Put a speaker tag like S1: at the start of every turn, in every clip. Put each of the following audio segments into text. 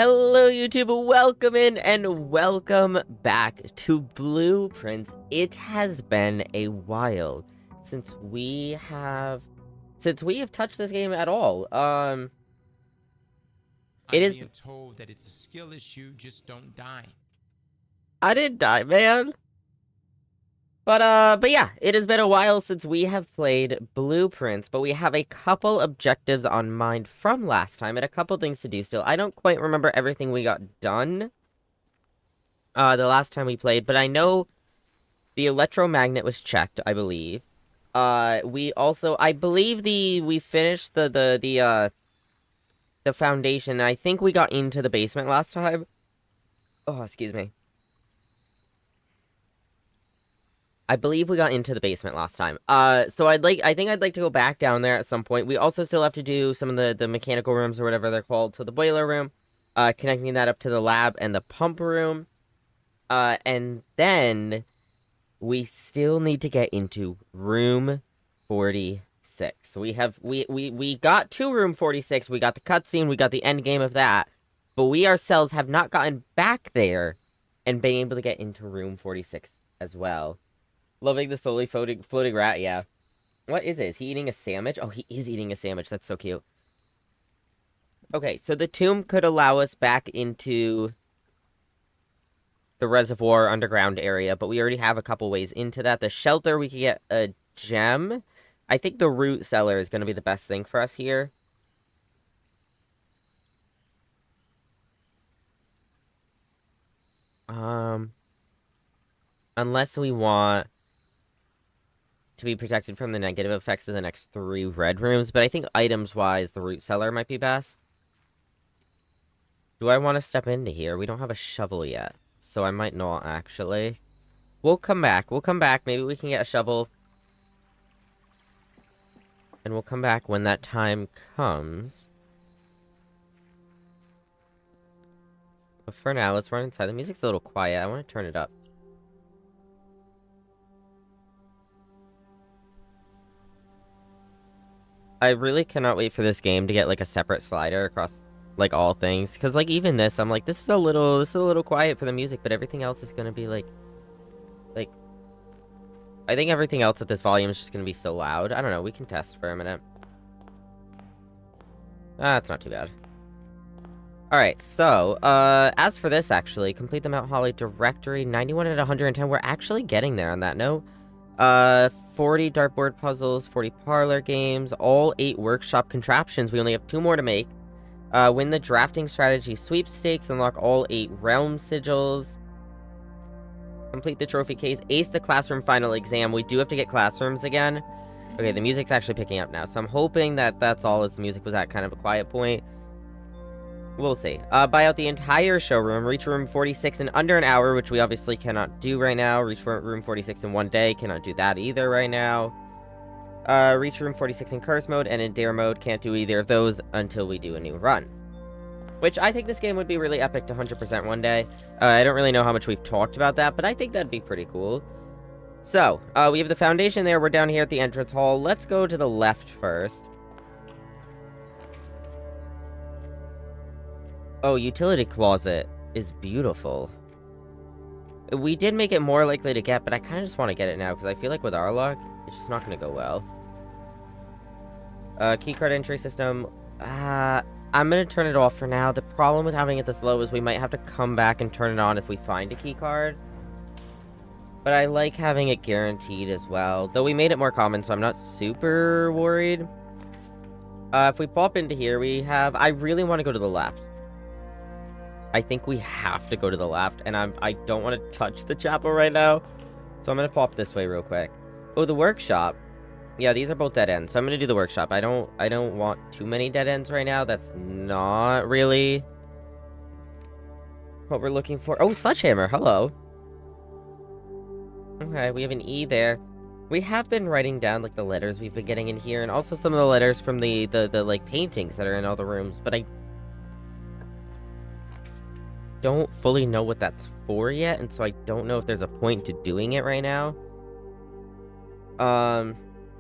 S1: Hello YouTube, welcome in and welcome back to Blueprints. It has been a while since we have touched this game at all.
S2: I'm
S1: It is
S2: being told that it's a skill issue, just don't die.
S1: I didn't die, man. But yeah, it has been a while since we have played Blueprints, but we have a couple objectives on mind from last time and a couple things to do still. I don't quite remember everything we got done the last time we played, but I know the electromagnet was checked, I believe. We also, I believe we finished the foundation. I think we got into the basement last time. Oh, excuse me. I believe we got into the basement last time. So I think I'd like to go back down there at some point. We also still have to do some of the mechanical rooms or whatever they're called. So the boiler room, connecting that up to the lab and the pump room. And then we still need to get into room 46. We got to room 46. We got the cutscene, we got the end game of that. But we ourselves have not gotten back there and been able to get into room 46 as well. Loving the slowly floating rat, yeah. What is it? Is he eating a sandwich? Oh, he is eating a sandwich. That's so cute. Okay, so the tomb could allow us back into the reservoir underground area, but we already have a couple ways into that. The shelter, we could get a gem. I think the root cellar is going to be the best thing for us here. Unless we want to be protected from the negative effects of the next 3 red rooms, but I think items-wise, the root cellar might be best. Do I want to step into here? We don't have a shovel yet, so I might not, actually. We'll come back. Maybe we can get a shovel. And we'll come back when that time comes. But for now, let's run inside. The music's a little quiet. I want to turn it up. I really cannot wait for this game to get, like, a separate slider across, like, all things. Because, like, even this, I'm like, this is a little quiet for the music, but everything else is gonna be, like, I think everything else at this volume is just gonna be so loud. I don't know, we can test for a minute. It's not too bad. Alright, so, as for this, actually, complete the Mount Holly directory, 91 out of 110. We're actually getting there on that note. 40 dartboard puzzles, 40 parlor games, all 8 workshop contraptions. We only have 2 more to make. Win the drafting strategy sweepstakes, unlock all 8 realm sigils. Complete the trophy case, ace the classroom final exam. We do have to get classrooms again. Okay, the music's actually picking up now, so I'm hoping that that's all, as the music was at kind of a quiet point. We'll see. Buy out the entire showroom, reach room 46 in under an hour, which we obviously cannot do right now. Reach room 46 in 1 day, cannot do that either right now. Reach room 46 in curse mode, and in dare mode, can't do either of those until we do a new run. Which I think this game would be really epic to 100% one day. I don't really know how much we've talked about that, but I think that'd be pretty cool. So, we have the foundation there. We're down here at the entrance hall. Let's go to the left first. Oh, utility closet is beautiful. We did make it more likely to get, but I kind of just want to get it now, because I feel like with our luck, it's just not going to go well. Keycard entry system. I'm going to turn it off for now. The problem with having it this low is we might have to come back and turn it on if we find a keycard. But I like having it guaranteed as well. Though we made it more common, so I'm not super worried. If we pop into here, we have... I really want to go to the left. I think we have to go to the left, and I don't want to touch the chapel right now. So I'm going to pop this way real quick. Oh, the workshop. Yeah, these are both dead ends, so I'm going to do the workshop. I don't want too many dead ends right now. That's not really what we're looking for. Oh, sledgehammer. Hello. Okay, we have an E there. We have been writing down, like, the letters we've been getting in here, and also some of the letters from the like, paintings that are in all the rooms, but I don't fully know what that's for yet, and so I don't know if there's a point to doing it right now.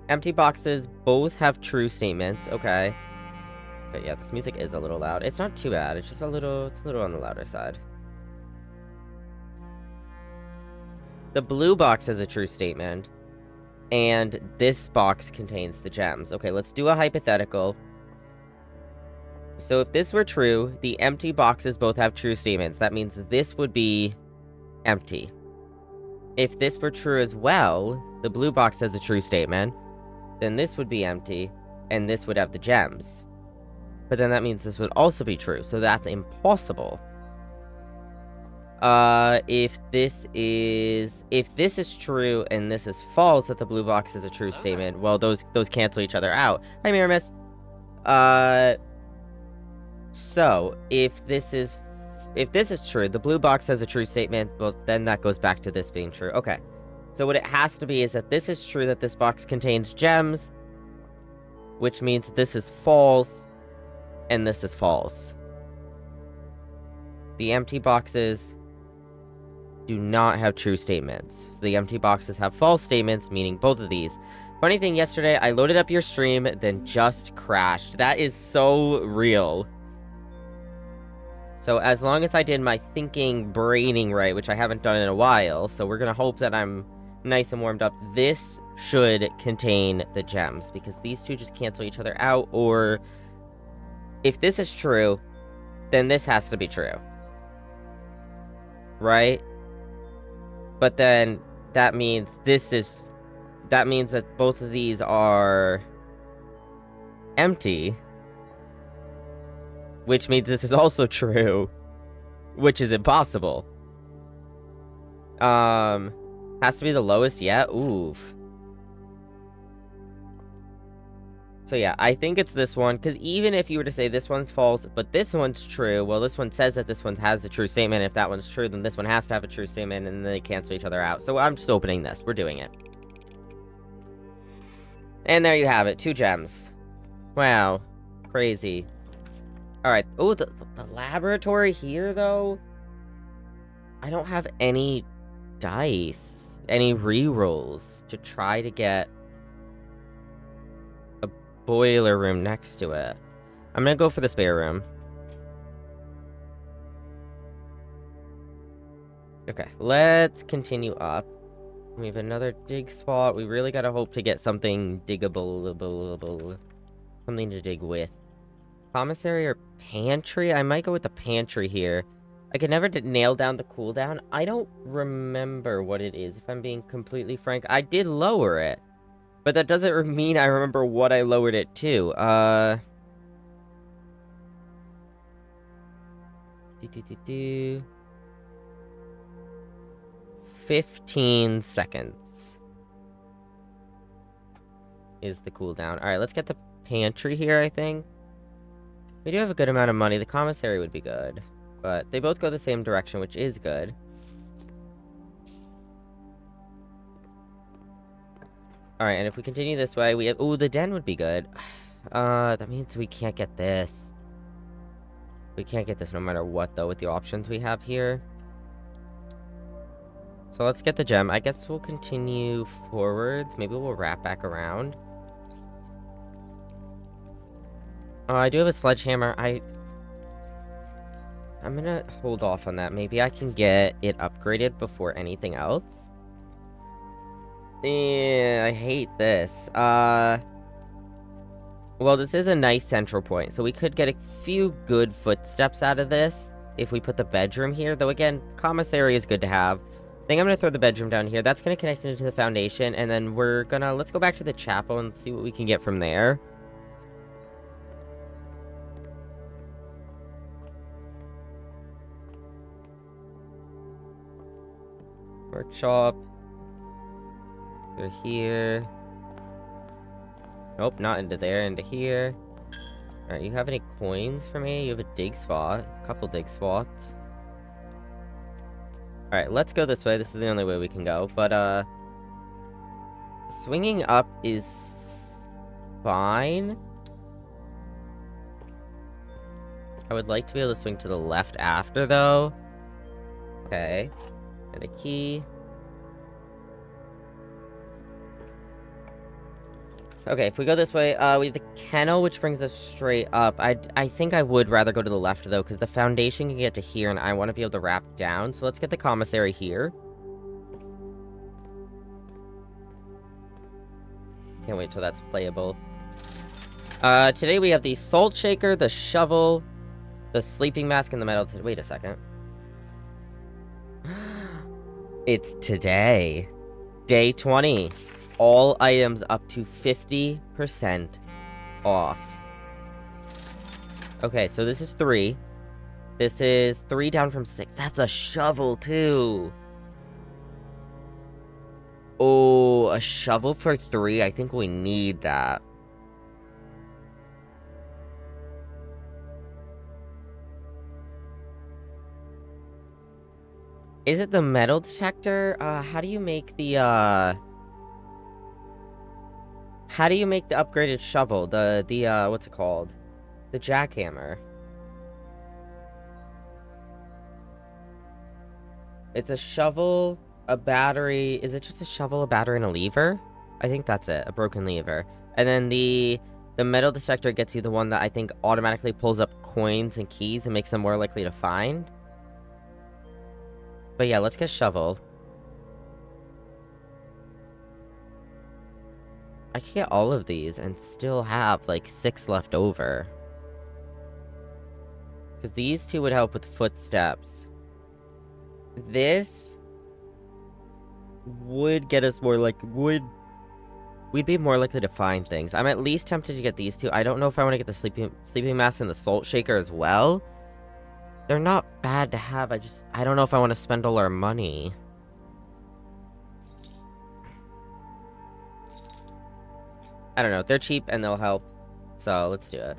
S1: Empty boxes both have true statements. Okay. But yeah, this music is a little loud. It's not too bad. It's just it's a little on the louder side. The blue box has a true statement, and this box contains the gems. Okay, let's do a hypothetical. So if this were true, the empty boxes both have true statements. That means this would be empty. If this were true as well, the blue box has a true statement, then this would be empty, and this would have the gems. But then that means this would also be true, so that's impossible. If this is true and this is false, that the blue box is a true statement, well, those cancel each other out. Hi, Miramis. So, if this is true, the blue box has a true statement, well, then that goes back to this being true. Okay. So what it has to be is that this is true, that this box contains gems, which means this is false, and this is false. The empty boxes do not have true statements. So the empty boxes have false statements, meaning both of these. Funny thing, yesterday, I loaded up your stream, then just crashed. That is so real. So as long as I did my thinking, braining right, which I haven't done in a while, so we're gonna hope that I'm nice and warmed up, this should contain the gems, because these two just cancel each other out, or if this is true, then this has to be true. Right? But then that means that both of these are empty, which means this is also true, which is impossible. Has to be the lowest yet? Oof. So yeah, I think it's this one, because even if you were to say this one's false, but this one's true, well, this one says that this one has a true statement. If that one's true, then this one has to have a true statement, and then they cancel each other out. So I'm just opening this. We're doing it. And there you have it. 2 gems. Wow. Crazy. Alright. Oh, the laboratory here, though? I don't have any dice. Any rerolls to try to get boiler room next to it. I'm gonna go for the spare room. Okay, let's continue up. We have another dig spot. We really gotta hope to get something diggable. Something to dig with. Commissary or pantry? I might go with the pantry here. I could never nail down the cooldown. I don't remember what it is, if I'm being completely frank. I did lower it. But that doesn't mean I remember what I lowered it to. 15 seconds is the cooldown. Alright, let's get the pantry here, I think. We do have a good amount of money. The commissary would be good. But they both go the same direction, which is good. Alright, and if we continue this way, we have... Ooh, the den would be good. That means we can't get this. We can't get this no matter what, though, with the options we have here. So let's get the gem. I guess we'll continue forwards. Maybe we'll wrap back around. I do have a sledgehammer. I'm gonna hold off on that. Maybe I can get it upgraded before anything else. Yeah, I hate this. Well, this is a nice central point, so we could get a few good footsteps out of this if we put the bedroom here. Though, again, commissary is good to have. I think I'm gonna throw the bedroom down here. That's gonna connect into the foundation, and then let's go back to the chapel and see what we can get from there. Workshop. They're here. Nope, not into there, into here. Alright, you have any coins for me? You have a dig spot. A couple dig spots. Alright, let's go this way. This is the only way we can go. But, swinging up is fine. I would like to be able to swing to the left after, though. Okay. And a key. Okay, if we go this way, we have the kennel, which brings us straight up. I think I would rather go to the left, though, because the foundation can get to here, and I want to be able to wrap down. So let's get the commissary here. Can't wait till that's playable. Today we have the salt shaker, the shovel, the sleeping mask, and the metal... Wait a second. It's today. Day 20. All items up to 50% off. Okay, so this is 3. This is 3 down from 6. That's a shovel, too. Oh, a shovel for 3? I think we need that. Is it the metal detector? How do you make the, How do you make the upgraded shovel? What's it called? The jackhammer. It's a shovel, a battery. Is it just a shovel, a battery, and a lever? I think that's it. A broken lever. And then the metal detector gets you the one that I think automatically pulls up coins and keys and makes them more likely to find. But yeah, let's get shovel. I can get all of these and still have, like, 6 left over. Because these 2 would help with footsteps. This would get us more, like, we'd be more likely to find things. I'm at least tempted to get these 2. I don't know if I want to get the sleeping mask and the salt shaker as well. They're not bad to have. I don't know if I want to spend all our money. I don't know. They're cheap and they'll help. So, let's do it.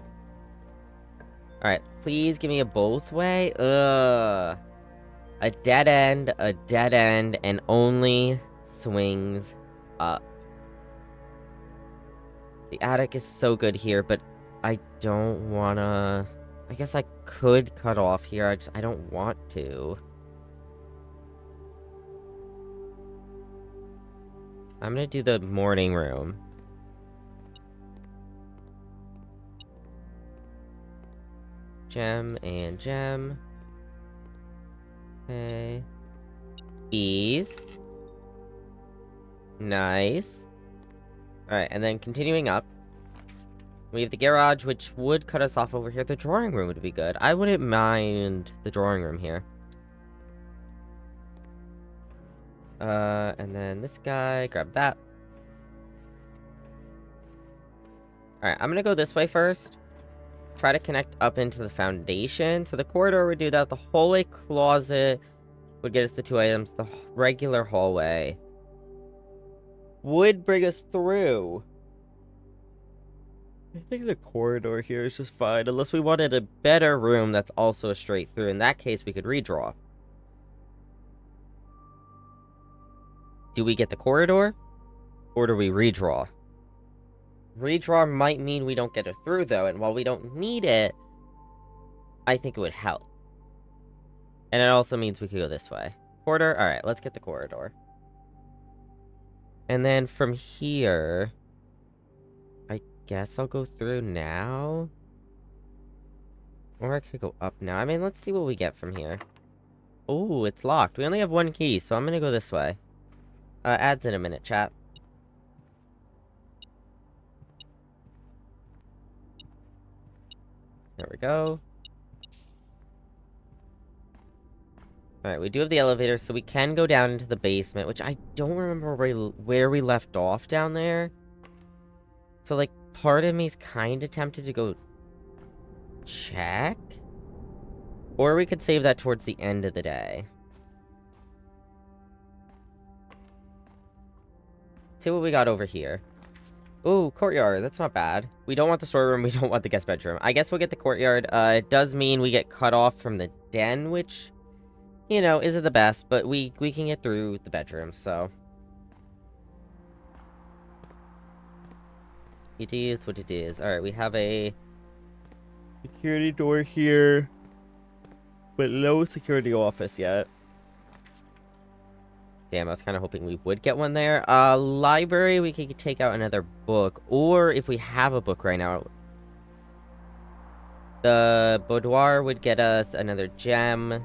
S1: Alright, please give me a both way. Ugh. A dead end, and only swings up. The attic is so good here, but I don't wanna... I guess I could cut off here, I don't want to. I'm gonna do the morning room. Gem and gem. Okay. Ease. Nice. Alright, and then continuing up. We have the garage, which would cut us off over here. The drawing room would be good. I wouldn't mind the drawing room here. And then this guy, grab that. Alright, I'm gonna go this way first. Try to connect up into the foundation. So the corridor would do that. The hallway closet would get us the 2 items. The regular hallway would bring us through. I think the corridor here is just fine, unless we wanted a better room that's also a straight through. In that case, we could redraw. Do we get the corridor? Or do we redraw? Redraw might mean we don't get it through, though, and while we don't need it, I think it would help. And it also means we could go this way. Corridor? Alright, let's get the corridor. And then from here... I guess I'll go through now? Or I could go up now. I mean, let's see what we get from here. Oh, it's locked. We only have 1 key, so I'm gonna go this way. Ads in a minute, chat. There we go. Alright, we do have the elevator, so we can go down into the basement, which I don't remember where we left off down there. So, like, part of me's kind of tempted to go check. Or we could save that towards the end of the day. See what we got over here. Ooh, courtyard. That's not bad. We don't want the storeroom. We don't want the guest bedroom. I guess we'll get the courtyard. It does mean we get cut off from the den, which, you know, isn't the best, but we can get through the bedroom, so. It is what it is. Alright, we have a security door here, but no security office yet. Damn, I was kind of hoping we would get one there. Library, we could take out another book. Or if we have a book right now, the boudoir would get us another gem.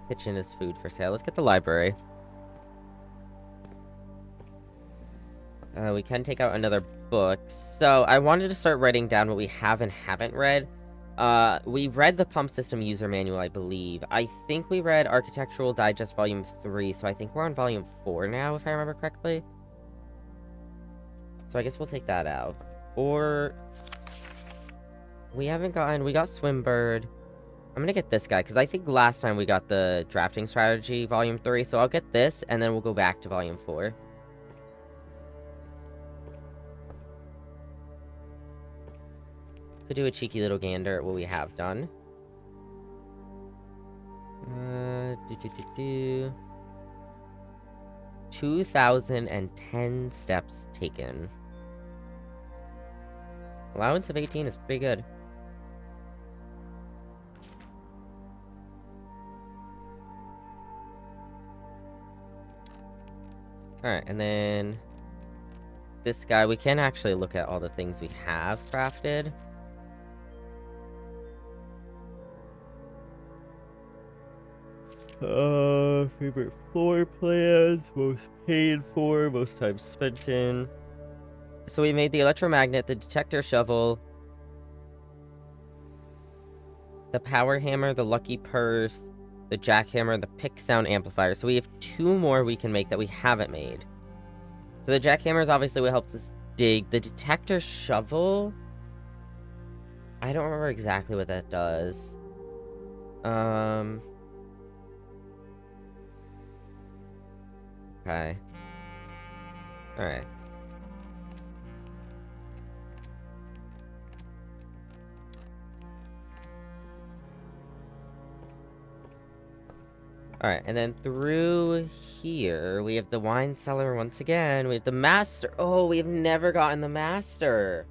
S1: Kitchen is food for sale. Let's get the library. We can take out another book. So, I wanted to start writing down what we have and haven't read. We read the Pump System User Manual, I believe. I think we read Architectural Digest Volume 3, so I think we're on Volume 4 now, if I remember correctly. So I guess we'll take that out. Or... we haven't gotten... we got Swimbird. I'm gonna get this guy, because I think last time we got the Drafting Strategy Volume 3, so I'll get this, and then we'll go back to Volume 4. Could do a cheeky little gander at what we have done. 2,010 steps taken. Allowance of 18 is pretty good. Alright, and then... this guy, we can actually look at all the things we have crafted. Favorite floor plans, most paid for, most time spent in. So we made the electromagnet, the detector shovel, the power hammer, the lucky purse, the jackhammer, the pick sound amplifier. So we have 2 more we can make that we haven't made. So the jackhammer is obviously what helps us dig. The detector shovel, I don't remember exactly what that does. Okay. Alright. Alright, and then through here, we have the wine cellar once again. We have the master. Oh, we have never gotten the master.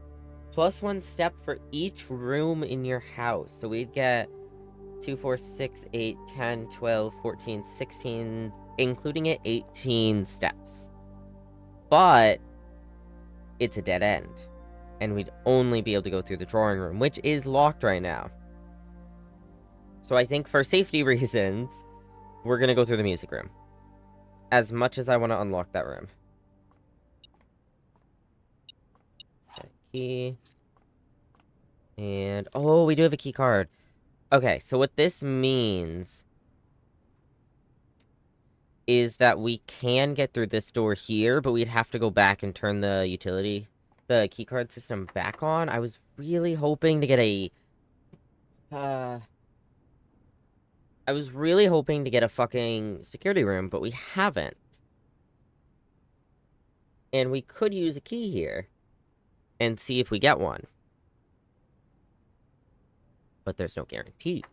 S1: +1 step for each room in your house. So we'd get 2, 4, 6, 8, 10, 12, 14, 16, including it, 18 steps. But it's a dead end. And we'd only be able to go through the drawing room, which is locked right now. So I think for safety reasons, we're gonna go through the music room. As much as I want to unlock that room. Key. And, oh, we do have a key card. Okay, so what this means is that we can get through this door here, but we'd have to go back and turn the key card system back on. I was really hoping to get a, I was really hoping to get a fucking security room, but we haven't. And we could use a key here and see if we get one. But there's no guarantee.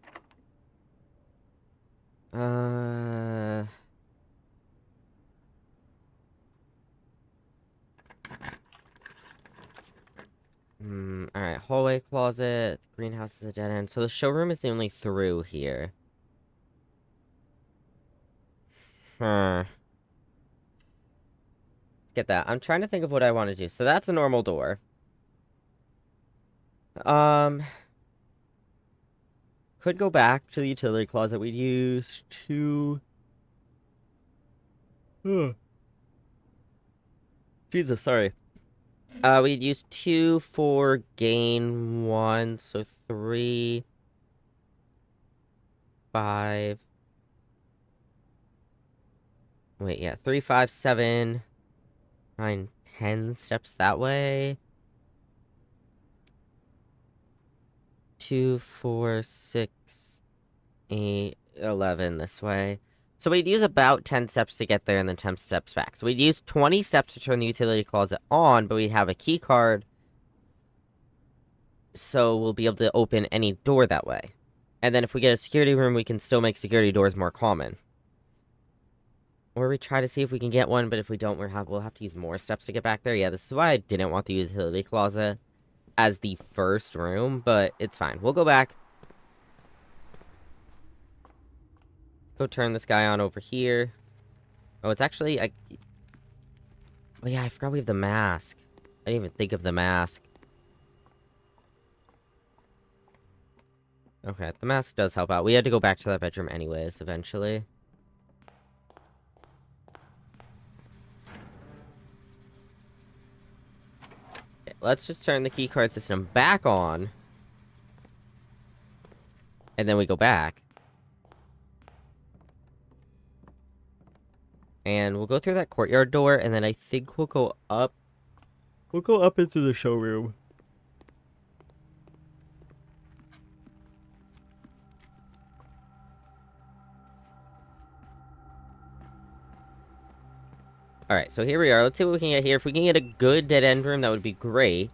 S1: Alright, hallway closet, greenhouse is a dead end. So the showroom is the only through here. Let's get that. I'm trying to think of what I want to do. So that's a normal door. Could go back to the utility closet we'd used to... Jesus, sorry. We'd use 2 for gain 1, so 3, 5. Wait, yeah, 3, 5, 7, 9, 10 steps that way. 2, 4, 6, 8, 11 this way. So we'd use about 10 steps to get there and then 10 steps back. So we'd use 20 steps to turn the utility closet on, but we'd have a key card. So we'll be able to open any door that way. And then if we get a security room, we can still make security doors more common. Or we try to see if we can get one, but if we don't, we'll have to use more steps to get back there. Yeah, this is why I didn't want the utility closet as the first room, but it's fine. We'll go back. Go turn this guy on over here. Oh, it's actually... Oh, yeah, I forgot we have the mask. I didn't even think of the mask. Okay, the mask does help out. We had to go back to that bedroom anyways, eventually. Okay, let's just turn the keycard system back on. And then we go back. And we'll go through that courtyard door, and then I think we'll go up. We'll go up into the showroom. Alright, so here we are. Let's see what we can get here. If we can get a good dead-end room, that would be great.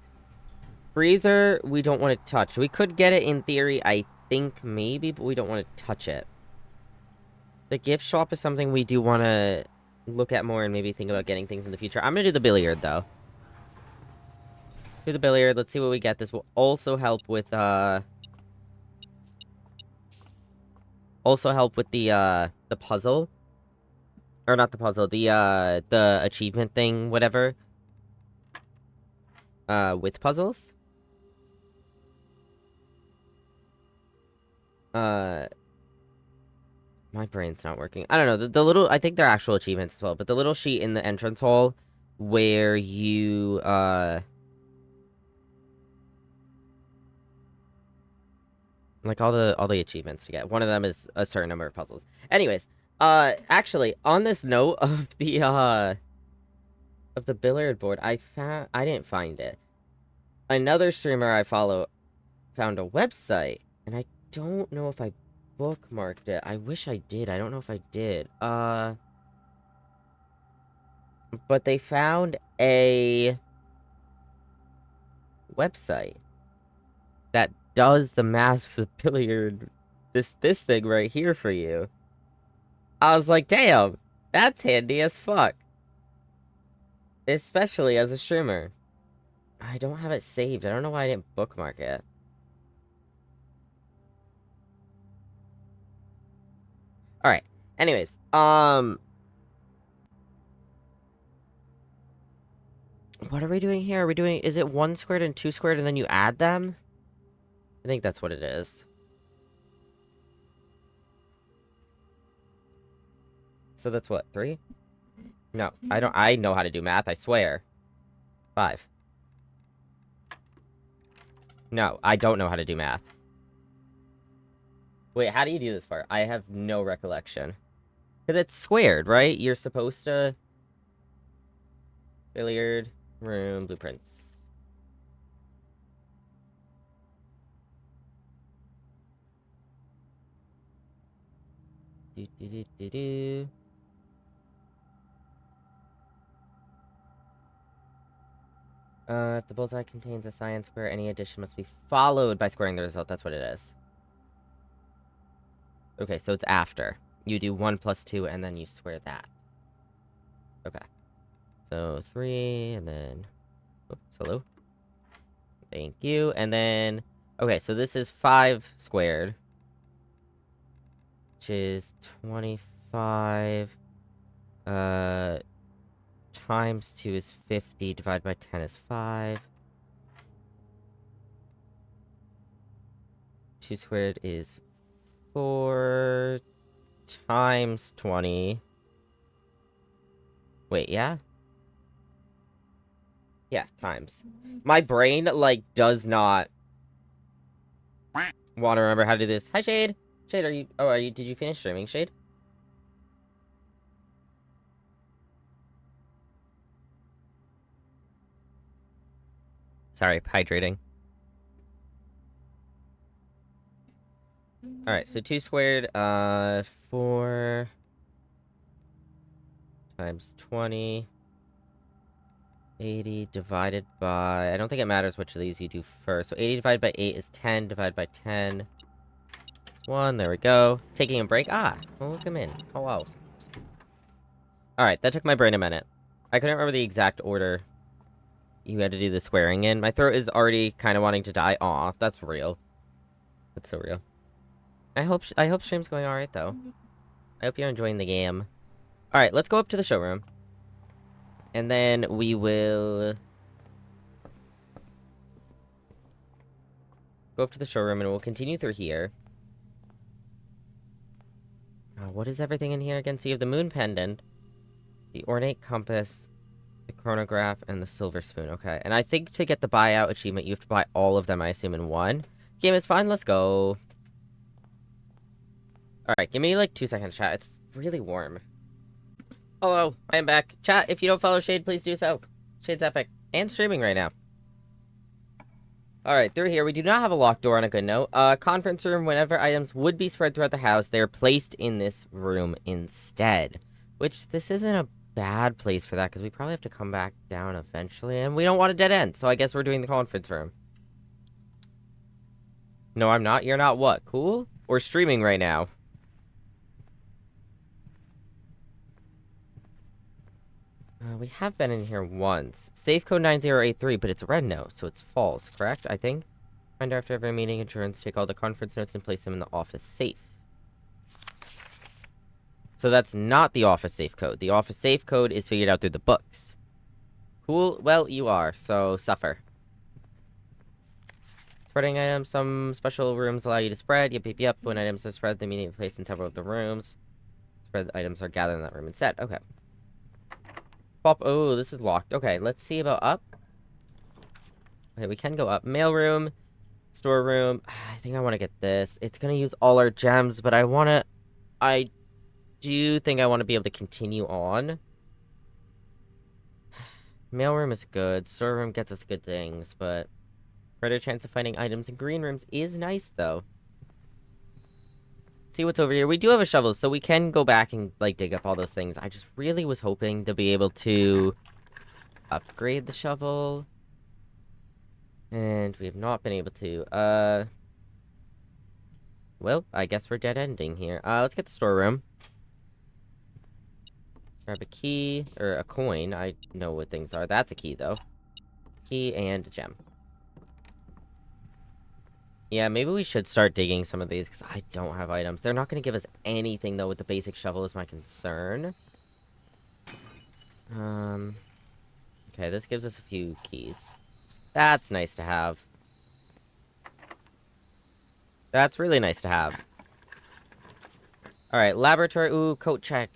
S1: Freezer, we don't want to touch. We could get it in theory, I think, maybe, but we don't want to touch it. The gift shop is something we do want to look at more and maybe think about getting things in the future. I'm going to do the billiard, though. Do the billiard. Let's see what we get. This will also help with, the puzzle. Or not the puzzle, the achievement thing, whatever. With puzzles. My brain's not working. I don't know, the little, I think they're actual achievements as well, but the little sheet in the entrance hall where you, like all the achievements to get. One of them is a certain number of puzzles. Anyways, actually, on this note of the billiard board, I didn't find it. Another streamer I follow found a website, and I don't know if I bookmarked it. I wish I did. I don't know if I did. But they found a website that does the math for the billiard, this thing right here for you. I was like, damn, that's handy as fuck. Especially as a streamer. I don't have it saved. I don't know why I didn't bookmark it. Alright. Anyways, what are we doing here? Are we doing, is it 1 squared and 2 squared and then you add them? I think that's what it is. So that's what, 3? No, I know how to do math, I swear. 5. No, I don't know how to do math. Wait, how do you do this part? I have no recollection. Because it's squared, right? You're supposed to... Billiard room blueprints. Do do do do do. If the bullseye contains a cyan square, any addition must be followed by squaring the result. That's what it is. Okay, so it's after. You do 1 plus 2, and then you square that. Okay. So 3, and then... Oops, hello. Thank you. And then... Okay, so this is 5 squared. Which is 25... times 2 is 50, divided by 10 is 5. 2 squared is 4 times 20. Wait, yeah? Yeah, times. My brain, like, does not want to remember how to do this. Hi, Shade! Shade, did you finish streaming, Shade? Sorry, hydrating. Alright, so 2 squared, 4 times 20. 80 divided by... I don't think it matters which of these you do first. So 80 divided by 8 is 10 divided by 10. 1, there we go. Taking a break? Ah, well, welcome in. Oh, wow. Alright, that took my brain a minute. I couldn't remember the exact order you had to do the squaring in. My throat is already kind of wanting to die. Aw, that's real. That's so real. I hope stream's going alright, though. I hope you're enjoying the game. Alright, let's go up to the showroom. And then we will... go up to the showroom and we'll continue through here. What is everything in here again? So you have the moon pendant, the ornate compass, the chronograph, and the silver spoon. Okay, and I think to get the buyout achievement, you have to buy all of them, I assume, in one. Game is fine, let's go. Alright, give me like 2 seconds, chat. It's really warm. Hello, I am back. Chat, if you don't follow Shade, please do so. Shade's epic. And streaming right now. Alright, through here, we do not have a locked door on a good note. Conference room, whenever items would be spread throughout the house, they are placed in this room instead. Which, this isn't a bad place for that, because we probably have to come back down eventually, and we don't want a dead end, so I guess we're doing the conference room. No, I'm not. You're not what? Cool? We're streaming right now. We have been in here once. Safe code 9083, but it's red note, so it's false, correct? I think. Find out after every meeting, insurance, take all the conference notes and place them in the office safe. So that's not the office safe code. The office safe code is figured out through the books. Cool. Well, you are, so suffer. Spreading items. Some special rooms allow you to spread. Yep, yep, yep. When items are spread, they immediately placed in several of the rooms. Spread items are gathered in that room instead. Okay. Pop. Oh, this is locked. Okay, let's see about up. Okay, we can go up. Mailroom. Storeroom. I think I want to get this. It's going to use all our gems, but I do think I want to be able to continue on. Mailroom is good. Storeroom gets us good things, but greater chance of finding items in green rooms is nice, though. See what's over here. We do have a shovel, so we can go back and, like, dig up all those things. I just really was hoping to be able to upgrade the shovel. And we have not been able to. Well, I guess we're dead-ending here. Let's get the storeroom. Grab a key, or a coin. I know what things are. That's a key, though. Key and a gem. Yeah, maybe we should start digging some of these, because I don't have items. They're not going to give us anything, though, with the basic shovel is my concern. Okay, this gives us a few keys. That's nice to have. That's really nice to have. Alright, laboratory. Ooh, coat check.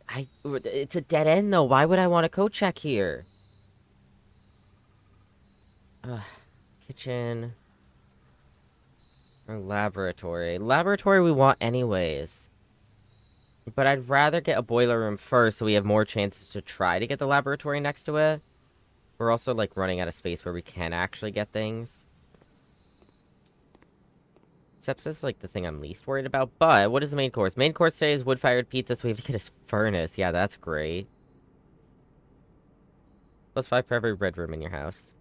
S1: It's a dead end, though. Why would I want a coat check here? Kitchen. Or laboratory. Laboratory we want anyways. But I'd rather get a boiler room first so we have more chances to try to get the laboratory next to it. We're also, like, running out of space where we can actually get things. Sepsis is, like, the thing I'm least worried about. But, what is the main course? Main course today is wood-fired pizza, so we have to get a furnace. Yeah, that's great. +5 for every red room in your house.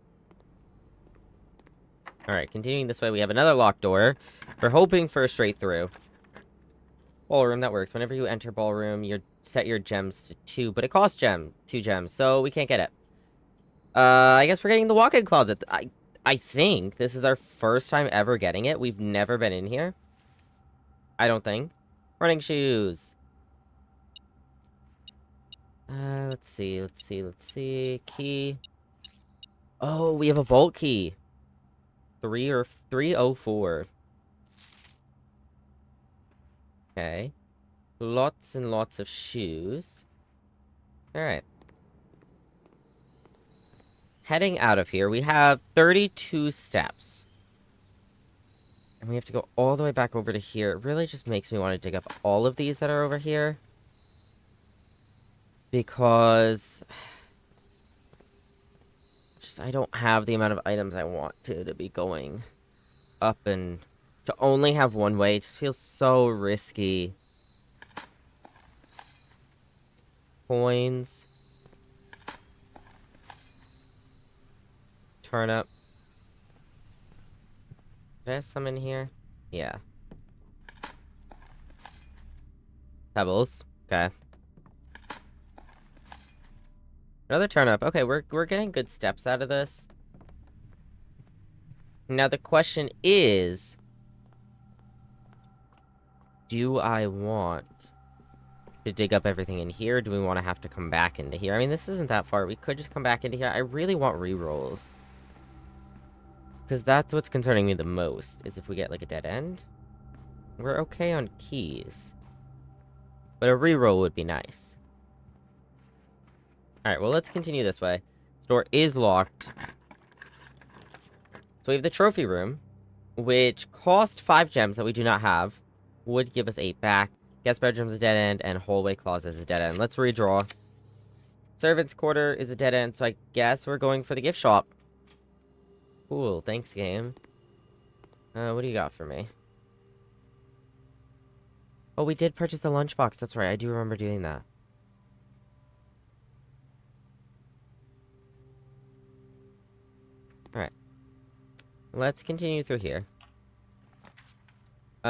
S1: Alright, continuing this way, we have another locked door. We're hoping for a straight through. Ballroom, that works. Whenever you enter ballroom, you set your gems to 2, but it costs 2 gems, so we can't get it. I guess we're getting the walk-in closet. I think this is our first time ever getting it. We've never been in here. I don't think. Running shoes. Let's see. Key. Oh, we have a vault key. 304. Okay. Lots and lots of shoes. Alright. Heading out of here, we have 32 steps. And we have to go all the way back over to here. It really just makes me want to dig up all of these that are over here. Because I don't have the amount of items I want to be going up, and to only have one way just feels so risky. Coins. Turnip. Did I have some in here? Yeah. Pebbles. Okay. Another turnip. Okay, we're getting good steps out of this. Now the question is, do I want to dig up everything in here? Do we want to have to come back into here? I mean, this isn't that far. We could just come back into here. I really want rerolls. Because that's what's concerning me the most, is if we get, like, a dead end. We're okay on keys. But a reroll would be nice. Alright, well, let's continue this way. This door is locked. So we have the trophy room, which cost 5 gems that we do not have. Would give us 8 back. Guest bedroom's a dead end, and hallway closet is a dead end. Let's redraw. Servant's quarter is a dead end, so I guess we're going for the gift shop. Cool, thanks, game. What do you got for me? Oh, we did purchase the lunchbox. That's right, I do remember doing that. Alright. Let's continue through here.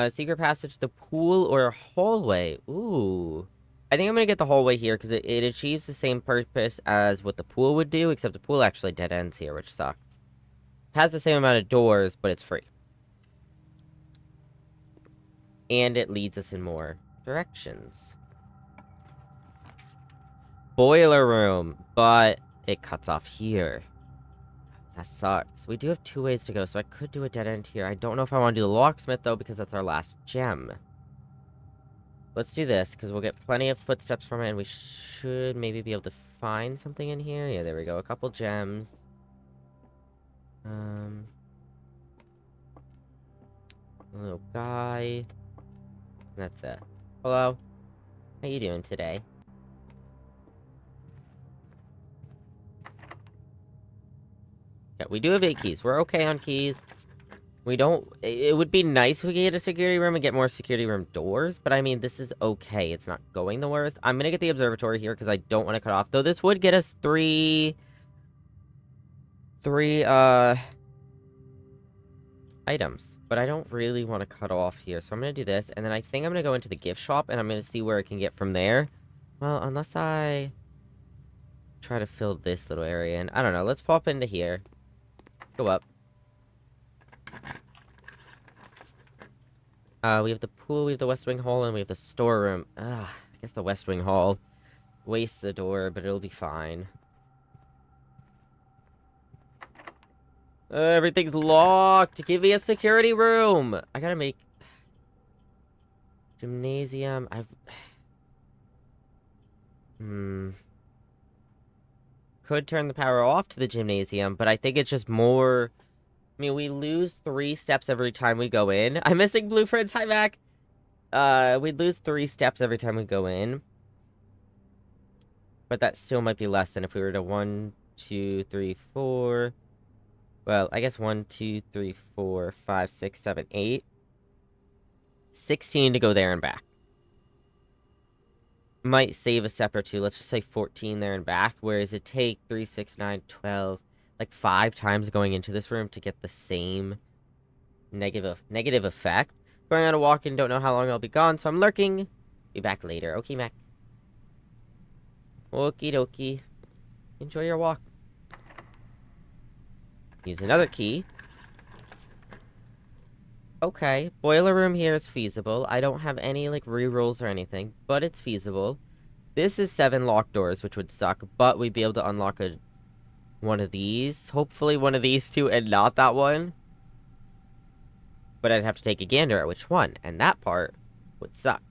S1: Secret passage, the pool, or hallway. Ooh. I think I'm gonna get the hallway here, because it achieves the same purpose as what the pool would do, except the pool actually dead ends here, which sucks. Has the same amount of doors, but it's free. And it leads us in more directions. Boiler room, but it cuts off here. That sucks. We do have 2 ways to go, so I could do a dead end here. I don't know if I want to do the locksmith, though, because that's our last gem. Let's do this, because we'll get plenty of footsteps from it, and we should maybe be able to find something in here. Yeah, there we go. A couple gems. A little guy. That's it. Hello? How you doing today? Yeah, we do have 8 keys. We're okay on keys. We don't... It would be nice if we could get a security room and get more security room doors, but I mean, this is okay. It's not going the worst. I'm gonna get the observatory here because I don't want to cut off. Though this would get us 3 items. But I don't really want to cut off here, so I'm gonna do this, and then I think I'm gonna go into the gift shop, and I'm gonna see where I can get from there. Well, unless I try to fill this little area in. I don't know. Let's pop into here. Let's go up. We have the pool, we have the West Wing Hall, and we have the storeroom. I guess the West Wing Hall wastes a door, but it'll be fine. Everything's locked! Give me a security room! I gotta make... Gymnasium, Could turn the power off to the gymnasium, but I think it's just more... I mean, we lose 3 steps every time we go in. I'm missing blueprints, hi Mac! We'd lose 3 steps every time we go in. But that still might be less than if we were to 1, 2, 3, 4... Well, I guess 1, 2, 3, 4, 5, 6, 7, 8. 16 to go there and back. Might save a step or 2. Let's just say 14 there and back. Whereas it take 3, 6, 9, 12, like 5 times going into this room to get the same negative effect. Going on a walk and don't know how long I'll be gone, so I'm lurking. Be back later. Okay, Mac. Okie dokie. Enjoy your walk. Use another key. Okay, boiler room here is feasible. I don't have any, like, rerolls or anything, but it's feasible. This is 7 locked doors, which would suck, but we'd be able to unlock one of these. Hopefully one of these 2 and not that one. But I'd have to take a gander at which one, and that part would suck.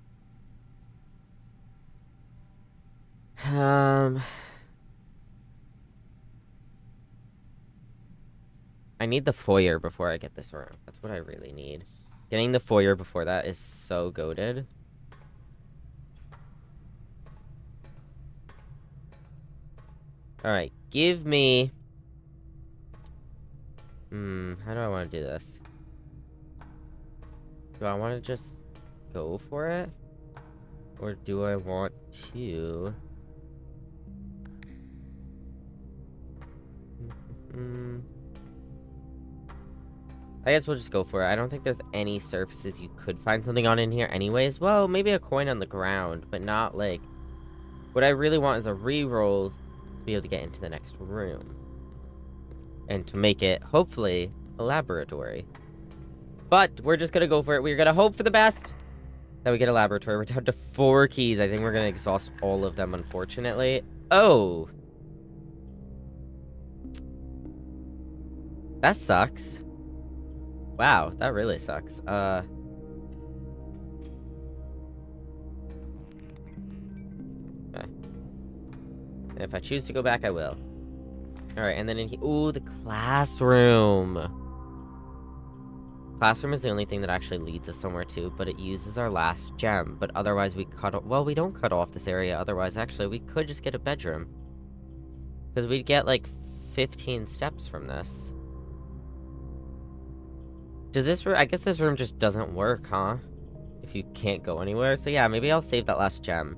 S1: I need the foyer before I get this room. That's what I really need. Getting the foyer before that is so goated. Alright, give me... how do I want to do this? Do I want to just go for it? Or do I want to... I guess we'll just go for it. I don't think there's any surfaces you could find something on in here anyways. Well, maybe a coin on the ground, but not, like... What I really want is a reroll to be able to get into the next room. And to make it, hopefully, a laboratory. But, we're just gonna go for it. We're gonna hope for the best. That we get a laboratory. We're down to 4 keys. I think we're gonna exhaust all of them, unfortunately. Oh! That sucks. Wow, that really sucks. Okay. And if I choose to go back, I will. Alright, and then in here... Ooh, the classroom! Classroom is the only thing that actually leads us somewhere too, but it uses our last gem. But otherwise we cut off... Well, we don't cut off this area. Otherwise, actually, we could just get a bedroom. Because we'd get, like, 15 steps from this. Does this room... I guess this room just doesn't work, huh? If you can't go anywhere. So yeah, maybe I'll save that last gem.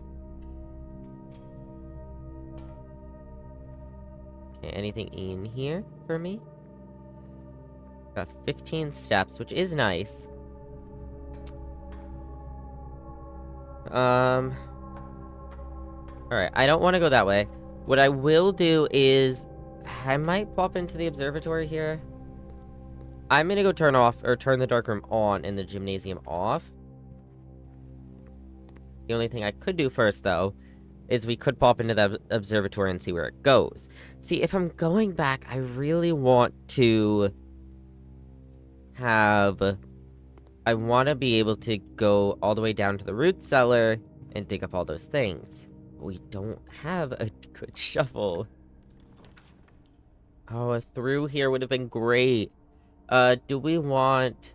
S1: Okay, anything in here for me? Got 15 steps, which is nice. Alright, I don't want to go that way. What I will do is... I might pop into the observatory here. I'm gonna go turn the darkroom on and the gymnasium off. The only thing I could do first, though, is we could pop into the observatory and see where it goes. See, if I'm going back, I really want to have... I want to be able to go all the way down to the root cellar and dig up all those things. We don't have a good shovel. Oh, a through here would have been great. Do we want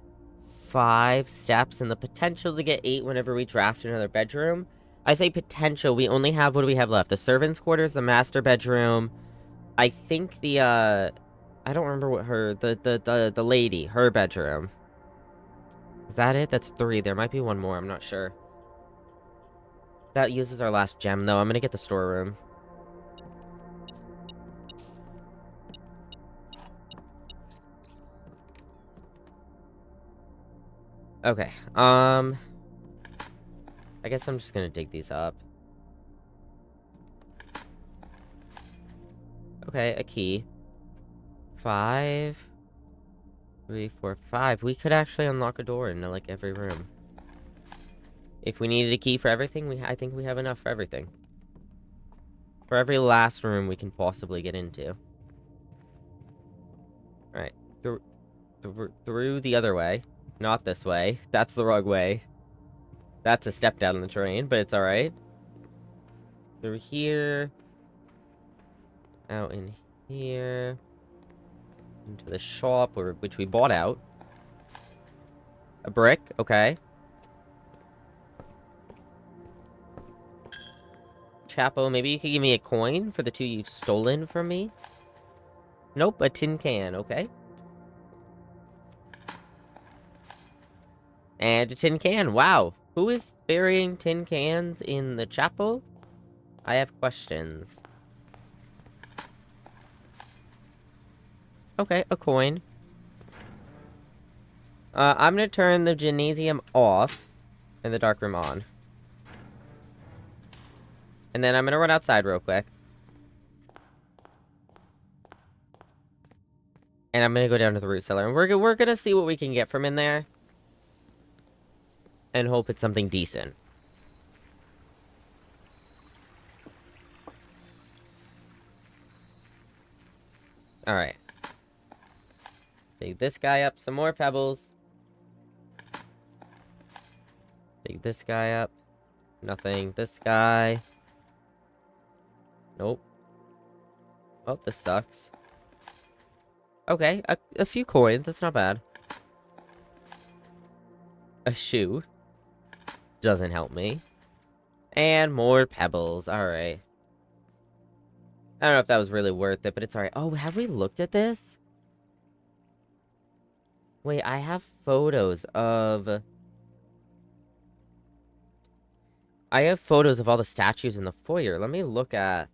S1: 5 steps and the potential to get 8 whenever we draft another bedroom? I say potential. We only have... What do we have left? The servants' quarters, the master bedroom. I think the, I don't remember what her... The lady. Her bedroom. Is that it? That's 3. There might be one more. I'm not sure. That uses our last gem, though. I'm gonna get the storeroom. Okay. I guess I'm just gonna dig these up. Okay, a key. 5... 3, 4, 5. We could actually unlock a door into, like, every room. If we needed a key for everything, I think we have enough for everything. For every last room we can possibly get into. Alright. Through the other way. Not this way. That's the wrong way. That's a step down the terrain, but it's alright. Through here. Out in here. Into the shop, which we bought out. A brick, okay. Chapo, maybe you could give me a coin for the 2 you've stolen from me? Nope, a tin can, okay. And a tin can, wow. Who is burying tin cans in the chapel? I have questions. Okay, a coin. I'm gonna turn the gymnasium off and the darkroom on. And then I'm gonna run outside real quick. And I'm gonna go down to the root cellar. And we're gonna see what we can get from in there. And hope it's something decent. Alright. Dig this guy up. Some more pebbles. Dig this guy up. Nothing. This guy. Nope. Oh, this sucks. Okay, a few coins. That's not bad. A shoe. Doesn't help me. And more pebbles. Alright. I don't know if that was really worth it, but it's alright. Oh, have we looked at this? Wait, I have photos of... I have photos of all the statues in the foyer. Let me look at...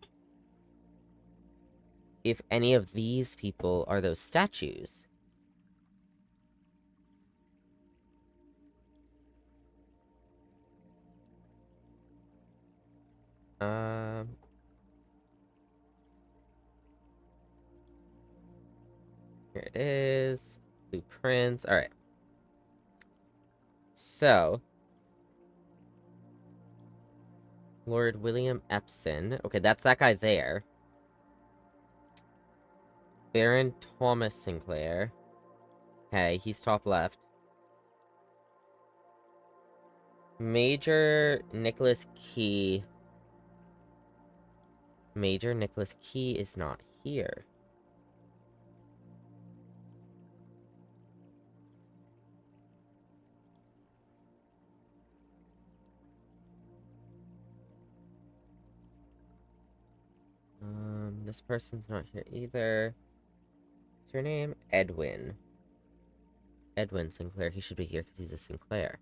S1: if any of these people are those statues. Here it is. Blueprints. Alright. So. Lord William Epson. Okay, that's that guy there. Baron Thomas Sinclair. Okay, he's top left. Major Nicholas Key. Major Nicholas Key is not here. This person's not here either. What's your name? Edwin. Edwin Sinclair. He should be here because he's a Sinclair.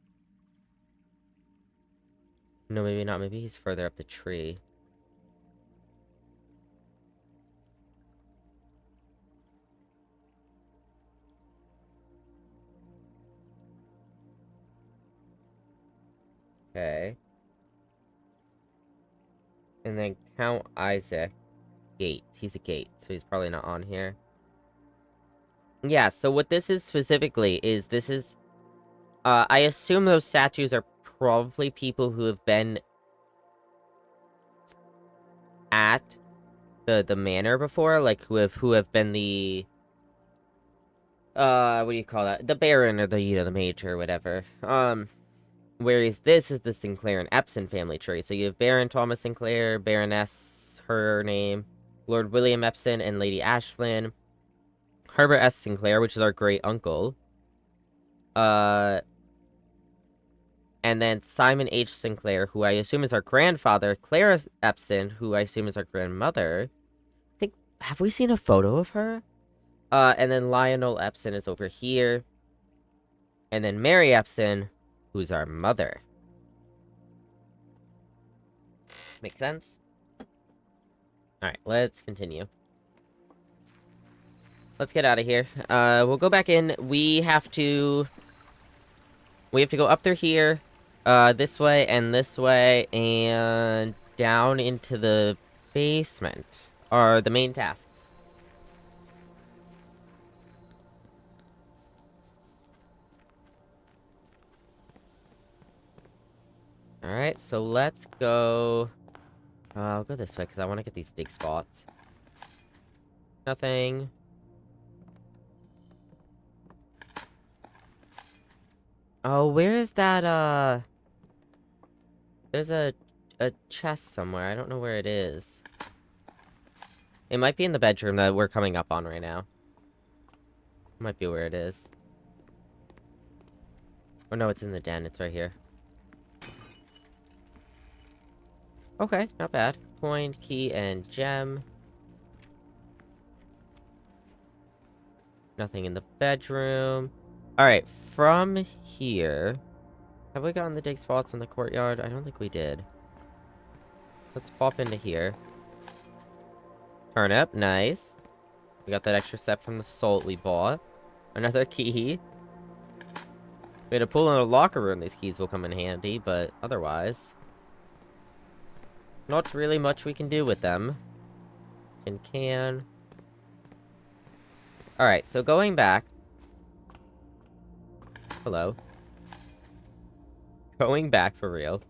S1: No, maybe not. Maybe he's further up the tree. Okay. And then Count Isaac. Gate. He's a gate, so he's probably not on here. Yeah, so what this is specifically is this is... I assume those statues are probably people who have been at the manor before, like who have been the... what do you call that? The Baron or the Major or whatever. Whereas this is the Sinclair and Epson family tree. So you have Baron Thomas Sinclair, Baroness, her name, Lord William Epson, and Lady Ashlyn. Herbert S. Sinclair, which is our great uncle. And then Simon H. Sinclair, who I assume is our grandfather. Clara Epson, who I assume is our grandmother. I think, have we seen a photo of her? And then Lionel Epson is over here. And then Mary Epson, who's our mother. Make sense? Alright, let's continue. Let's get out of here. We'll go back in. We have to go up through here, this way, and down into the basement. Are the main tasks. Alright, so let's go... I'll go this way, because I want to get these dig spots. Nothing. Oh, where is that, There's a chest somewhere. I don't know where it is. It might be in the bedroom that we're coming up on right now. Might be where it is. Oh, no, it's in the den. It's right here. Okay, not bad. Coin, key, and gem. Nothing in the bedroom. Alright, from here... Have we gotten the dig spots in the courtyard? I don't think we did. Let's pop into here. Turnip, nice. We got that extra step from the salt we bought. Another key. We had to pull in a locker room. These keys will come in handy, but otherwise... Not really much we can do with them. Can. Alright, so going back. Hello. Going back for real.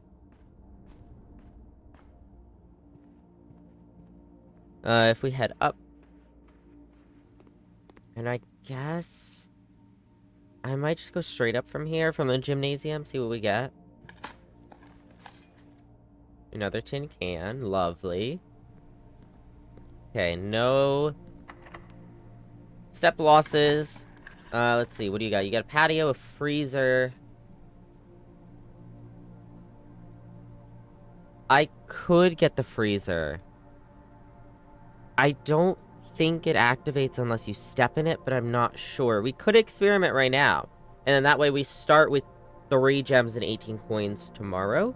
S1: If we head up. And I guess... I might just go straight up from here, from the gymnasium, see what we get. Another tin can. Lovely. Okay, no... step losses. Let's see, what do you got? You got a patio, a freezer... I could get the freezer. I don't think it activates unless you step in it, but I'm not sure. We could experiment right now. And then that way we start with 3 gems and 18 coins tomorrow.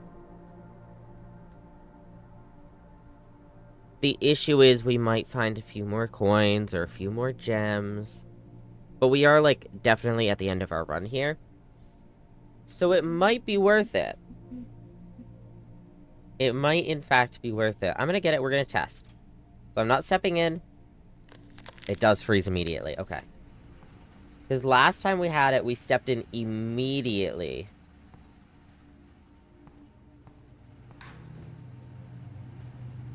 S1: The issue is we might find a few more coins or a few more gems. But we are, like, definitely at the end of our run here. So it might be worth it. It might, in fact, be worth it. I'm gonna get it. We're gonna test. So I'm not stepping in. It does freeze immediately. Okay. Because last time we had it, we stepped in immediately.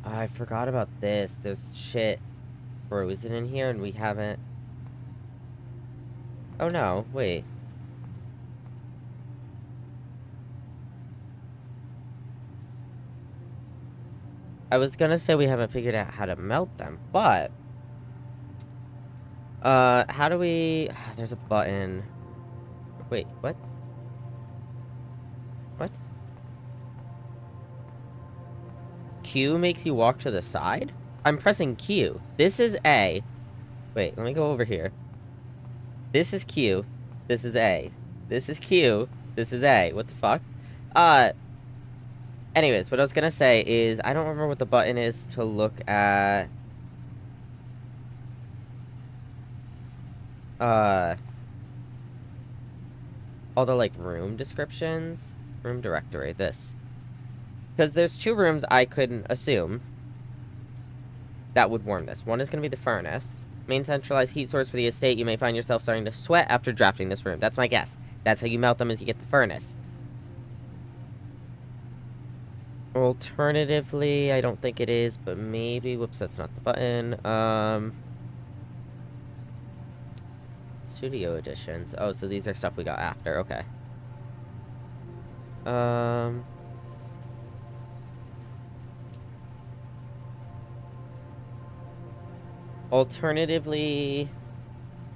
S1: I forgot about this. There's shit frozen in here and we haven't... Oh no, wait. I was gonna say we haven't figured out how to melt them, but... how do we... There's a button. Wait, what? What? Q makes you walk to the side? I'm pressing Q. This is A. Wait, let me go over here. This is Q. This is A. This is Q. This is A. What the fuck? Anyways, what I was gonna say is, I don't remember what the button is to look at... all the, like, room descriptions. Room directory, this. Because there's 2 rooms I could assume that would warm this. One is gonna be the furnace. Main centralized heat source for the estate. You may find yourself starting to sweat after drafting this room. That's my guess. That's how you melt them, is you get the furnace. Alternatively, I don't think it is, but maybe... Whoops, that's not the button. Studio editions. Oh, so these are stuff we got after. Okay. Alternatively,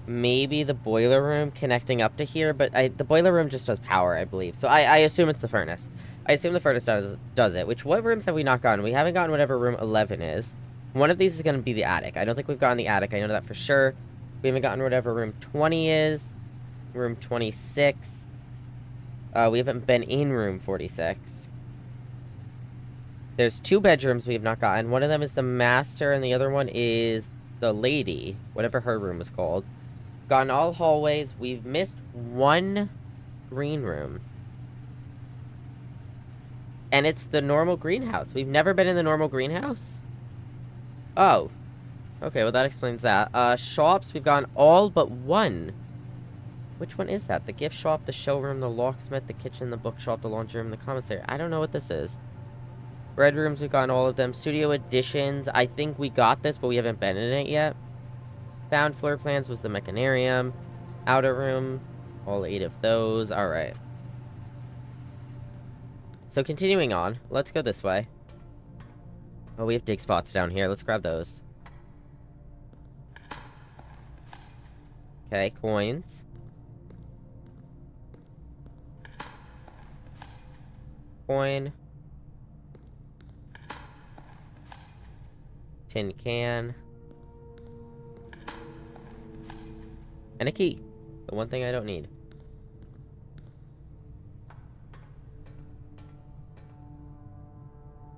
S1: maybe the boiler room connecting up to here, but the boiler room just does power, I believe. So I assume it's the furnace. I assume the furnace does it. Which, what rooms have we not gotten? We haven't gotten whatever room 11 is. One of these is going to be the attic. I don't think we've gotten the attic. I know that for sure. We haven't gotten whatever room 20 is. Room 26. We haven't been in room 46. There's 2 bedrooms we have not gotten. One of them is the master, and the other one is the lady. Whatever her room is called. Gotten all hallways. We've missed 1 green room. And it's the normal greenhouse. We've never been in the normal greenhouse? Oh. Okay, well that explains that. Shops, we've gotten all but 1. Which one is that? The gift shop, the showroom, the locksmith, the kitchen, the bookshop, the laundry room, the commissary. I don't know what this is. Red rooms, we've gotten all of them. Studio additions, I think we got this, but we haven't been in it yet. Found floor plans was the mechanarium. Outer room, all 8 of those. Alright. So continuing on, let's go this way. Oh, we have dig spots down here. Let's grab those. Okay, coins. Coin. Tin can. And a key. The one thing I don't need.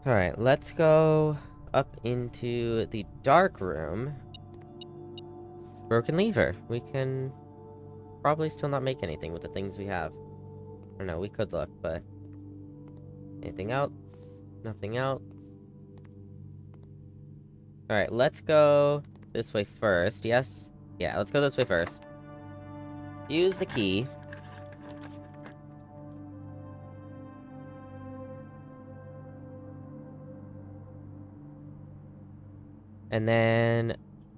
S1: Alright, let's go up into the dark room. Broken lever. We can probably still not make anything with the things we have. I don't know, we could look, but... Anything else? Nothing else? Alright, let's go this way first, yes? Yeah, let's go this way first. Use the key. And then...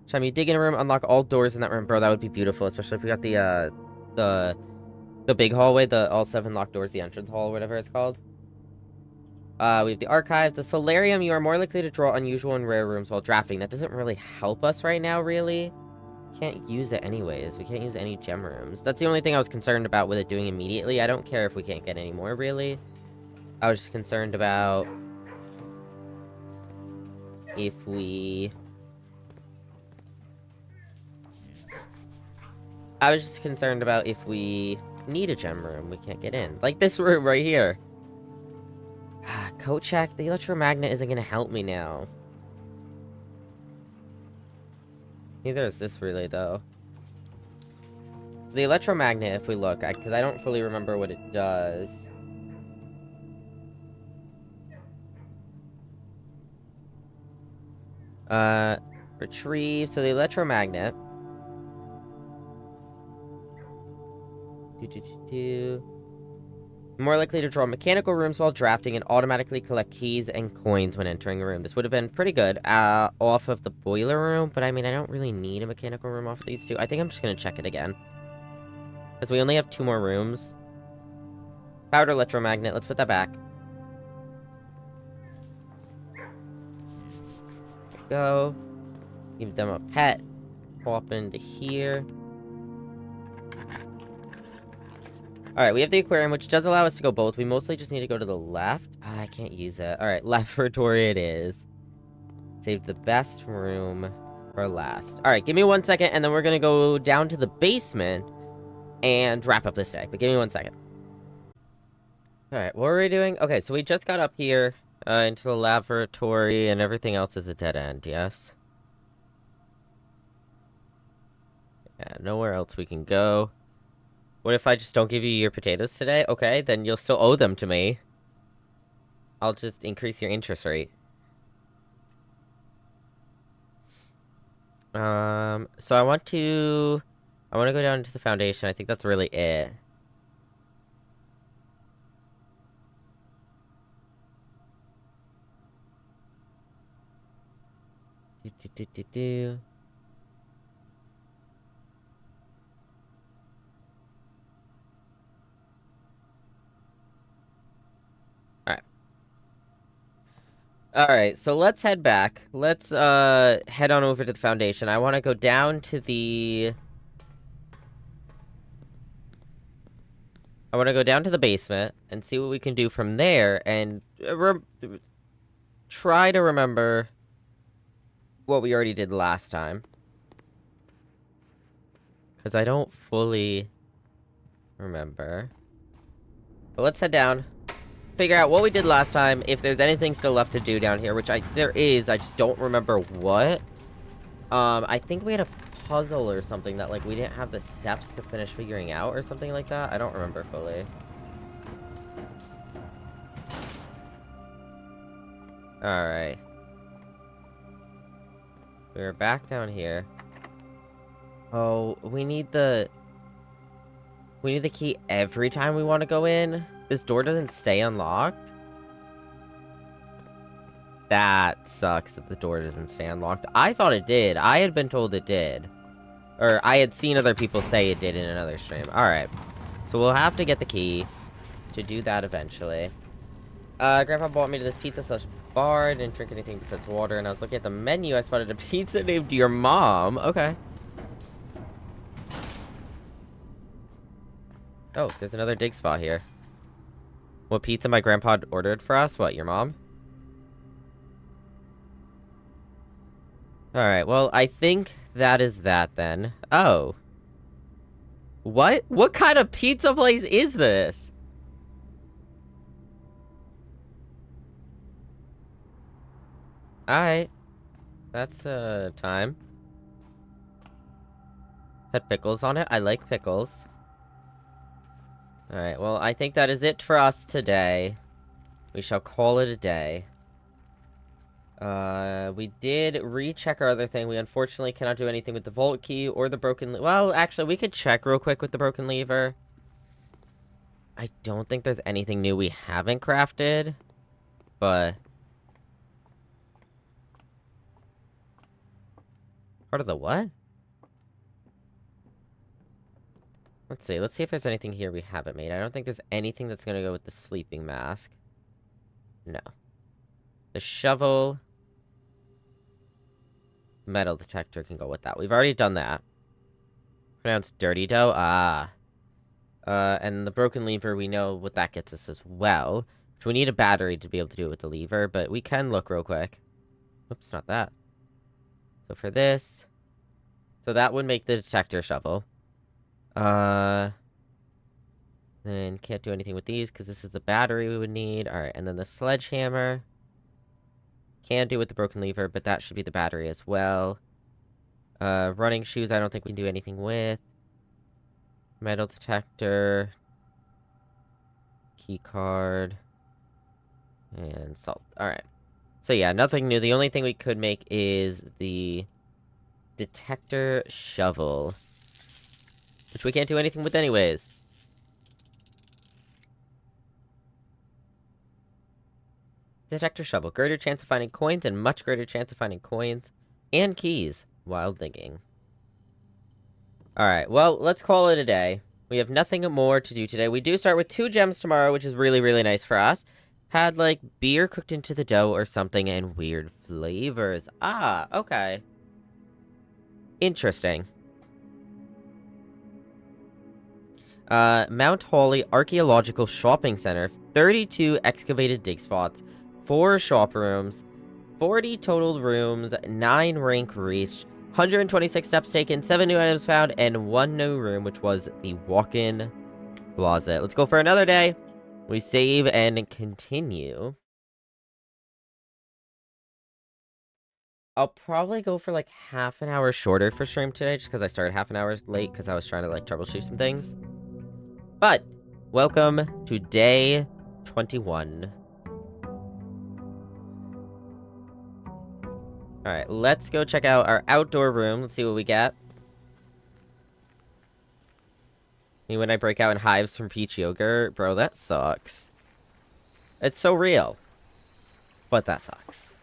S1: Time you dig in a room, unlock all doors in that room. Bro, that would be beautiful, especially if we got the big hallway, all 7 locked doors, the entrance hall, whatever it's called. We have the archive. The solarium, you are more likely to draw unusual and rare rooms while drafting. That doesn't really help us right now, really. Can't use it anyways. We can't use any gem rooms. That's the only thing I was concerned about with it doing immediately. I don't care if we can't get any more, really. I was just concerned about... if we... I was just concerned about if we need a gem room, we can't get in. Like this room right here. Coat check. The electromagnet isn't going to help me now. Neither is this really, though. So the electromagnet, if we look, because I don't fully remember what it does. Retrieve. So the electromagnet. More likely to draw mechanical rooms while drafting and automatically collect keys and coins when entering a room. This would have been pretty good off of the boiler room, but I mean, I don't really need a mechanical room off of these two. I think I'm just going to check it again. Because we only have 2 more rooms. Powered electromagnet, let's put that back. Go. Give them a pet. Pop into here. Alright, we have the aquarium, which does allow us to go both. We mostly just need to go to the left. I can't use it. Alright, laboratory it is. Save the best room for last. Alright, give me 1 second, and then we're gonna go down to the basement and wrap up this day. But give me 1 second. Alright, what were we doing? Okay, so we just got up here into the laboratory, and everything else is a dead end, yes? Yeah, nowhere else we can go. What if I just don't give you your potatoes today? Okay, then you'll still owe them to me. I'll just increase your interest rate. So I want to go down to the foundation. I think that's really it. Do. Alright, so let's head back. Let's, head on over to the foundation. I want to go down to the... I want to go down to the basement and see what we can do from there, and try to remember what we already did last time. Because I don't fully remember. But let's head down. Figure out what we did last time, if there's anything still left to do down here, which there is, I just don't remember what. I think we had a puzzle or something that, like, we didn't have the steps to finish figuring out or something like that. I don't remember fully. Alright. We're back down here. Oh, we need the key every time we want to go in? This door doesn't stay unlocked? That sucks that the door doesn't stay unlocked. I thought it did. I had been told it did. Or I had seen other people say it did in another stream. Alright. So we'll have to get the key to do that eventually. Grandpa brought me to this pizza/bar. I didn't drink anything besides water, and I was looking at the menu. I spotted a pizza named Your Mom. Okay. Oh, there's another dig spot here. What pizza my grandpa ordered for us? What, your mom? Alright, well, I think that is that then. Oh. What? What kind of pizza place is this? Alright. That's, time. Had pickles on it. I like pickles. Alright, well, I think that is it for us today. We shall call it a day. We did recheck our other thing. We unfortunately cannot do anything with the vault key or the broken well, actually, we could check real quick with the broken lever. I don't think there's anything new we haven't crafted, but... Part of the what? Let's see if there's anything here we haven't made. I don't think there's anything that's gonna go with the sleeping mask. No. The shovel. Metal detector can go with that. We've already done that. Pronounced dirty dough? Ah. And the broken lever, we know what that gets us as well. So we need a battery to be able to do it with the lever, but we can look real quick. Oops, not that. So for this... So that would make the detector shovel. Then can't do anything with these because this is the battery we would need. Alright, and then the sledgehammer. Can do with the broken lever, but that should be the battery as well. Running shoes, I don't think we can do anything with. Metal detector. Key card. And salt. Alright. So yeah, nothing new. The only thing we could make is the detector shovel. Which we can't do anything with anyways. Detector shovel. Greater chance of finding coins and much greater chance of finding coins and keys while digging. Alright, well, let's call it a day. We have nothing more to do today. We do start with 2 gems tomorrow, which is really, really nice for us. Had, like, beer cooked into the dough or something and weird flavors. Ah, okay. Interesting. Mount Holly Archaeological Shopping Center. 32 excavated dig spots. 4 shop rooms. 40 total rooms. 9 rank reached. 126 steps taken. 7 new items found. And 1 new room, which was the walk-in closet. Let's go for another day. We save and continue. I'll probably go for like half an hour shorter for stream today, just because I started half an hour late because I was trying to like troubleshoot some things. But welcome to day 21. Alright, let's go check out our outdoor room. Let's see what we get. Me when I break out in hives from peach yogurt. Bro, that sucks. It's so real. But that sucks.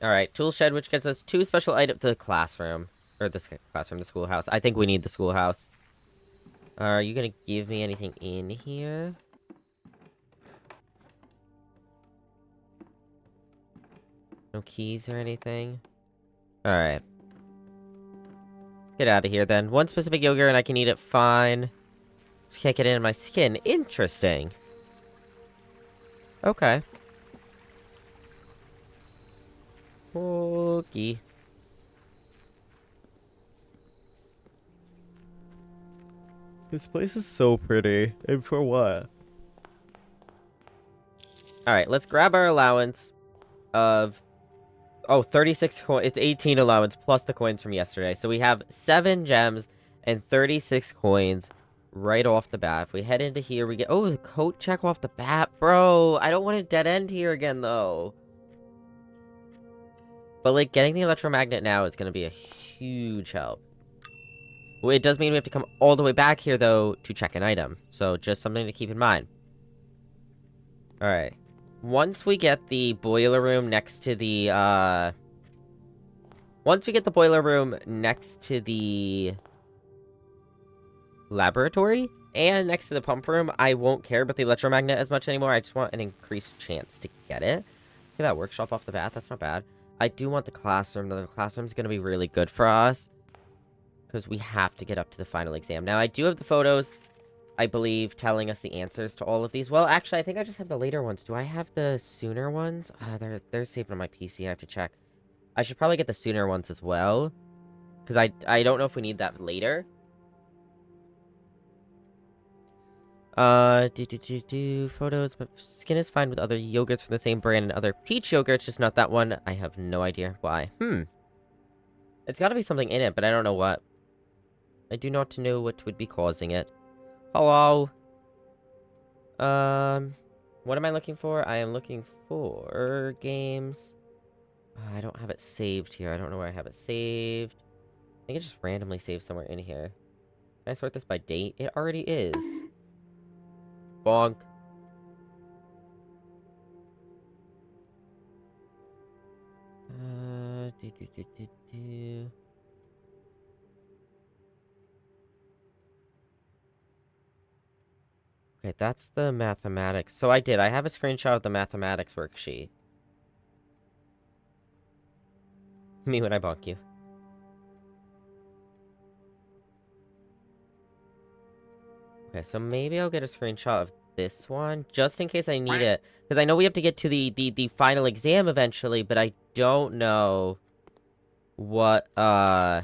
S1: Alright, tool shed, which gets us 2 special items to the classroom. Or the classroom, the schoolhouse. I think we need the schoolhouse. Are you gonna give me anything in here? No keys or anything? Alright. Get out of here, then. 1 specific yogurt and I can eat it fine. Just can't get it in my skin. Interesting. Okay. Okay. This place is so pretty. And for what? Alright, let's grab our allowance of... Oh, 36 coins. It's 18 allowance plus the coins from yesterday. So we have 7 gems and 36 coins right off the bat. If we head into here, we get... Oh, the coat check off the bat. Bro, I don't want a dead end here again, though. But, like, getting the electromagnet now is going to be a huge help. Well, it does mean we have to come all the way back here, though, to check an item. So, just something to keep in mind. Alright. Once we get the boiler room next to the, Once we get the boiler room next to the... laboratory, and next to the pump room, I won't care about the electromagnet as much anymore. I just want an increased chance to get it. Look at that workshop off the bat. That's not bad. I do want the classroom. The classroom's going to be really good for us. Because we have to get up to the final exam. Now, I do have the photos, I believe, telling us the answers to all of these. Well, actually, I think I just have the later ones. Do I have the sooner ones? They're saved on my PC. I have to check. I should probably get the sooner ones as well. Because I don't know if we need that later. Photos, but skin is fine with other yogurts from the same brand and other peach yogurts, just not that one. I have no idea why. It's gotta be something in it, but I don't know what. I do not know what would be causing it. Hello? What am I looking for? I am looking for games. I don't have it saved here. I don't know where I have it saved. I think it just randomly saved somewhere in here. Can I sort this by date? It already is. Bonk. Okay, that's the mathematics. So I have a screenshot of the mathematics worksheet. Me when I bonk you. Okay, so maybe I'll get a screenshot of this one, just in case I need it. Because I know we have to get to the final exam eventually, but I don't know what, I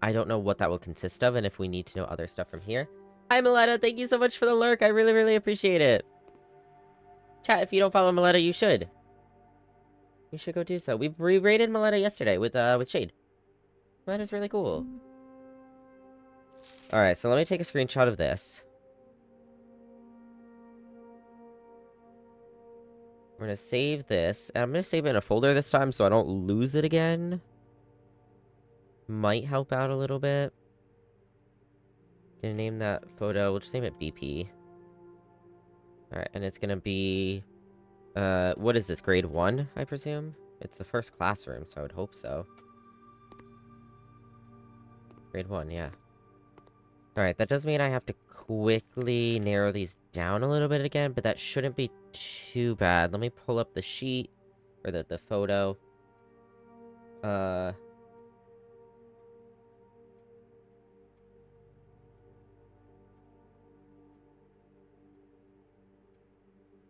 S1: don't know what that will consist of, and if we need to know other stuff from here. Hi, Miletta, thank you so much for the lurk. I really, really appreciate it. Chat, if you don't follow Miletta, you should. You should go do so. We re-rated Miletta yesterday with Shade. Miletta's really cool. Alright, so let me take a screenshot of this. We're gonna save this. And I'm gonna save it in a folder this time so I don't lose it again. Might help out a little bit. Gonna name that photo, we'll just name it BP. Alright, and it's gonna be, what is this, grade 1, I presume? It's the first classroom, so I would hope so. Grade 1, yeah. Alright, that does mean I have to quickly narrow these down a little bit again, but that shouldn't be too bad. Let me pull up the sheet, or the photo.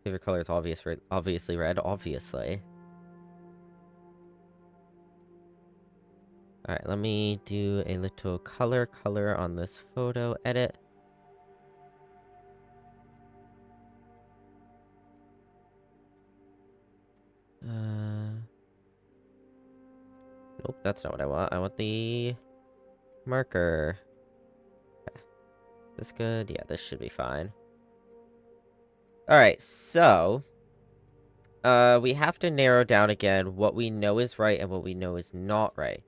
S1: Favorite color is obviously red, obviously. Alright, let me do a little color on this photo. Edit. Nope, that's not what I want. I want the marker. Okay. This good? Yeah, this should be fine. Alright, so... we have to narrow down again what we know is right and what we know is not right.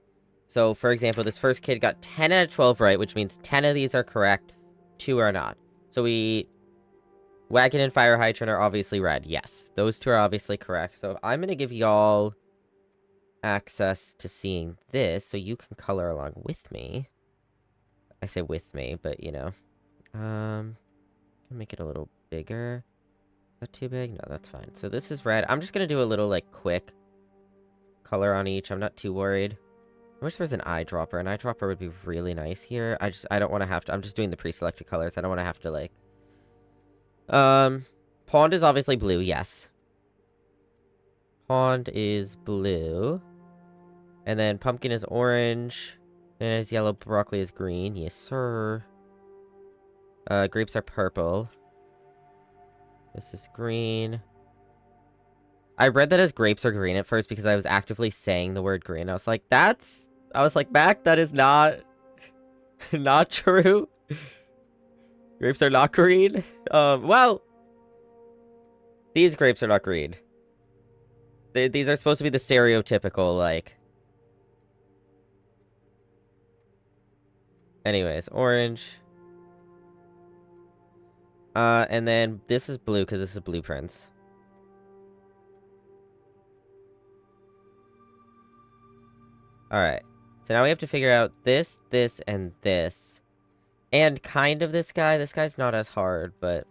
S1: So, for example, this first kid got 10 out of 12 right, which means 10 of these are correct, 2 are not. So Wagon and Fire Hydrant are obviously red. Yes, those 2 are obviously correct. So I'm going to give y'all access to seeing this, so you can color along with me. I say with me, but, you know. Make it a little bigger. Is that too big? No, that's fine. So this is red. I'm just going to do a little, like, quick color on each. I'm not too worried. I wish there was an eyedropper. An eyedropper would be really nice here. I don't want to have to... I'm just doing the pre-selected colors. I don't want to have to, like... Pond is obviously blue, yes. Pond is blue. And then pumpkin is orange. And it's yellow, broccoli is green. Yes, sir. Grapes are purple. This is green. I read that as grapes are green at first because I was actively saying the word green. I was like, Mac, that is not... not true. Grapes are not green? Well... These grapes are not green. These are supposed to be the stereotypical, like... Anyways, orange. And then this is blue because this is blueprints. Alright. So now we have to figure out this, and this. And kind of this guy. This guy's not as hard, but...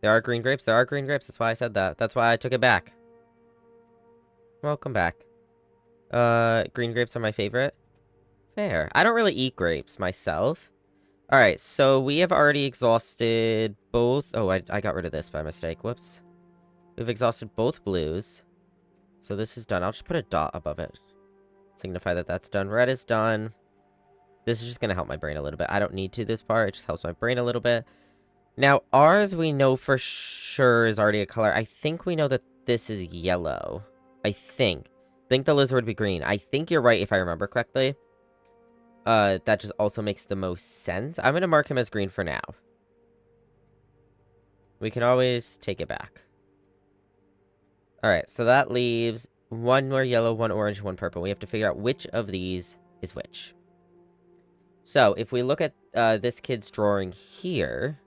S1: There are green grapes. There are green grapes. That's why I said that. That's why I took it back. Welcome back. Green grapes are my favorite. Fair. I don't really eat grapes myself. Alright, so we have already exhausted both... Oh, I got rid of this by mistake. Whoops. We've exhausted both blues. So this is done. I'll just put a dot above it. Signify that that's done. Red is done. This is just going to help my brain a little bit. I don't need to this part. It just helps my brain a little bit. Now, ours we know for sure is already a color. I think we know that this is yellow. I think the lizard would be green. I think you're right if I remember correctly. That just also makes the most sense. I'm going to mark him as green for now. We can always take it back. Alright, so that leaves one more yellow, one orange, one purple. We have to figure out which of these is which. So, if we look at this kid's drawing here...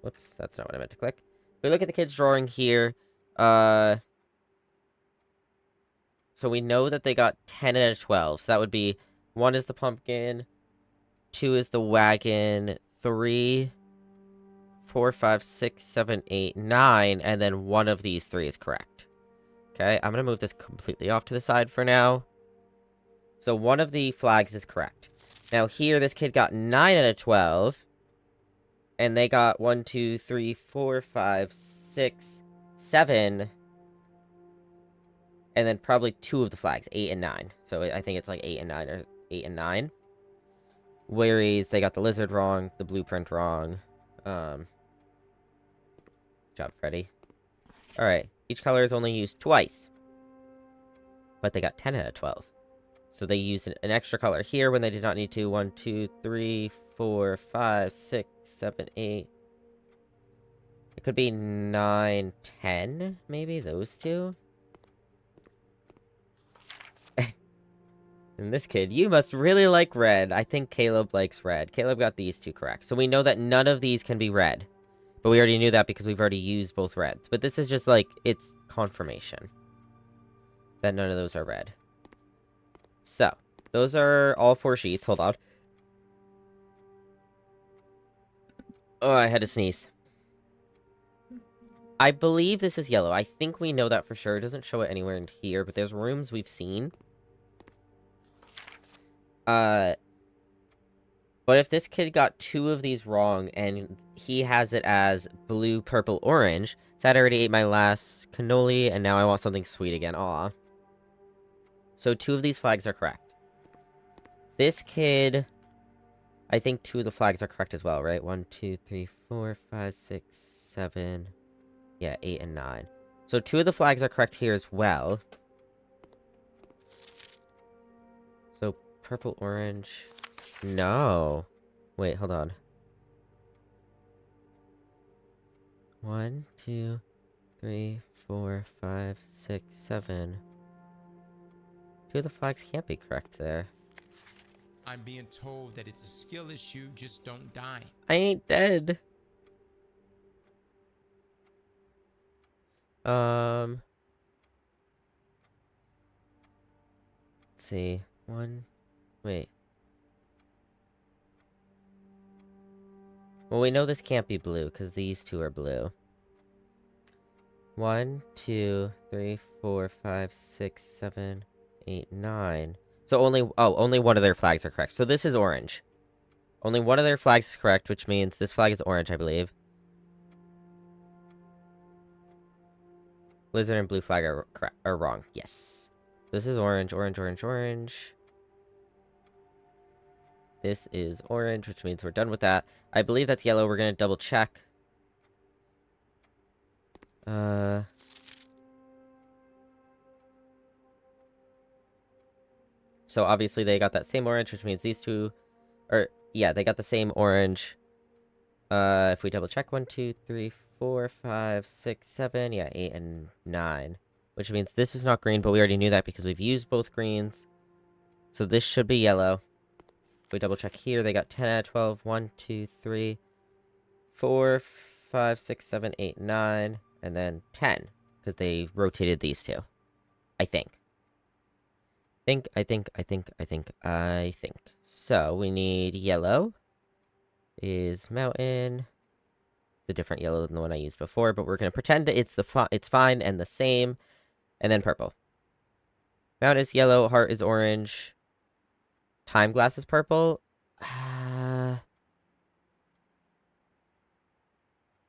S1: Whoops, that's not what I meant to click. If we look at the kid's drawing here, so we know that they got 10 out of 12. So that would be 1 is the pumpkin, 2 is the wagon, 3, 4, 5, 6, 7, 8, 9, and then one of these 3 is correct. Okay, I'm going to move this completely off to the side for now. So one of the flags is correct. Now here, this kid got 9 out of 12. And they got 1, 2, 3, 4, 5, 6, 7. And then probably 2 of the flags, 8 and 9. So I think it's like 8 and 9 or 8 and 9. Whereas they got the lizard wrong, the blueprint wrong. Good job, Freddy. Alright, each color is only used twice. But they got 10 out of 12. So they used an extra color here when they did not need to. 1, 2, 3, 4, 5, 6, 7, 8. It could be 9, 10, maybe, those two. And this kid, you must really like red. I think Caleb likes red. Caleb got these two correct. So we know that none of these can be red. But we already knew that because we've already used both reds. But this is just like, it's confirmation that none of those are red. So, those are all 4 sheets. Hold on. Oh, I had to sneeze. I believe this is yellow. I think we know that for sure. It doesn't show it anywhere in here, but there's rooms we've seen. But if this kid got 2 of these wrong, and he has it as blue, purple, orange, Dad already ate my last cannoli, and now I want something sweet again. Aw. So 2 of these flags are correct. This kid, I think 2 of the flags are correct as well, right? 1, 2, 3, 4, 5, 6, 7. Yeah, 8 and 9. So 2 of the flags are correct here as well. So purple, orange. No. Wait, hold on. 1, 2, 3, 4, 5, 6, 7. 2 of the flags can't be correct there.
S2: I'm being told that it's a skill issue, just don't die.
S1: I ain't dead. Let's see. 1. Wait. Well, we know this can't be blue, because these 2 are blue. 1, 2, 3, 4, 5, 6, 7, 8, 9. So only one of their flags are correct. So this is orange. Only one of their flags is correct, which means this flag is orange, I believe. Lizard and blue flag are wrong. Yes. This is orange, orange, orange, orange. This is orange, which means we're done with that. I believe that's yellow. We're gonna double check. So obviously they got that same orange, which means these 2... Or, yeah, they got the same orange. If we double check, 1, 2, 3, 4, 5, 6, 7, yeah, 8 and 9. Which means this is not green, but we already knew that because we've used both greens. So this should be yellow. If we double check here, they got 10 out of 12. 1, 2, 3, 4, 5, 6, 7, 8, 9. And then 10. Because they rotated these 2. I think. I think. So, we need yellow. Is mountain. The different yellow than the one I used before, but we're going to pretend it's it's fine and the same. And then purple. Mountain is yellow, heart is orange. Time glass is purple.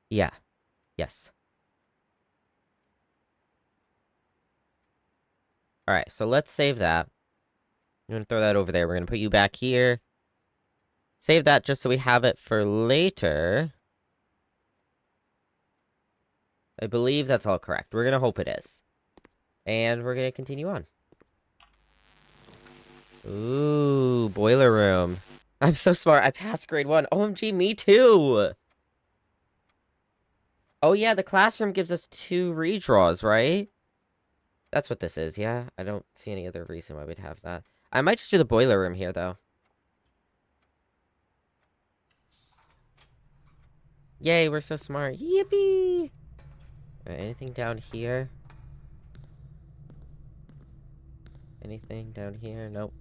S1: Yeah. Yes. Alright, so let's save that. I'm going to throw that over there. We're going to put you back here. Save that just so we have it for later. I believe that's all correct. We're going to hope it is. And we're going to continue on. Ooh, boiler room. I'm so smart. I passed grade 1. OMG, me too. Oh yeah, the classroom gives us 2 redraws, right? That's what this is, yeah? I don't see any other reason why we'd have that. I might just do the boiler room here, though. Yay, we're so smart. Yippee! Alright, anything down here? Anything down here? Nope.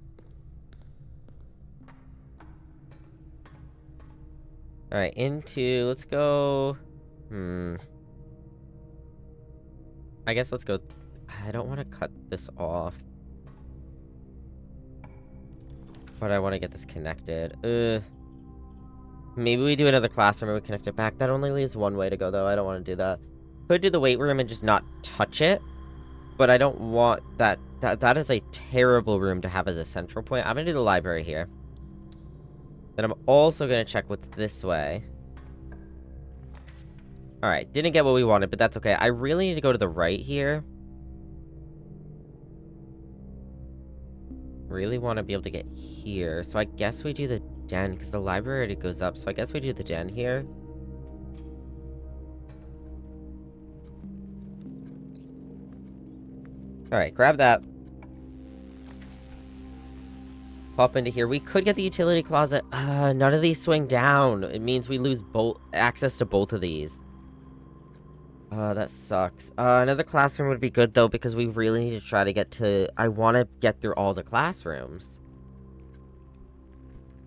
S1: Alright, let's go... I guess let's go... I don't want to cut this off. But I want to get this connected. Maybe we do another classroom and we connect it back. That only leaves one way to go, though. I don't want to do that. Could do the weight room and just not touch it. But I don't want that. That is a terrible room to have as a central point. I'm going to do the library here. Then I'm also going to check what's this way. Alright, didn't get what we wanted, but that's okay. I really need to go to the right here. Really want to be able to get here. So I guess we do the den, because the library already goes up. So I guess we do the den here. Alright, grab that. pop into here. We could get the utility closet. None of these swing down. It means we lose access to both of these. That sucks. Another classroom would be good, though, because we really need to try to get to... I want to get through all the classrooms.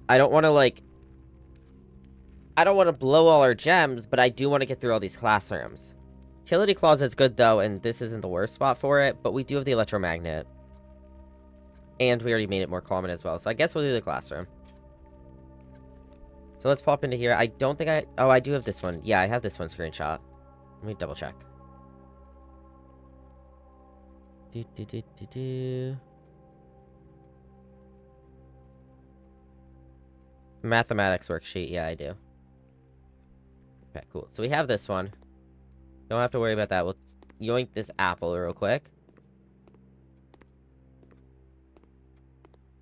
S1: I don't want to, like... I don't want to blow all our gems, but I do want to get through all these classrooms. Utility closet's good, though, and this isn't the worst spot for it, but we do have the electromagnet. And we already made it more common as well, so I guess we'll do the classroom. So let's pop into here. I don't think I... Oh, I do have this one. Yeah, I have this one screenshot. Let me double check. Mathematics worksheet. Yeah, I do. Okay, cool. So we have this one. Don't have to worry about that. We'll yoink this apple real quick.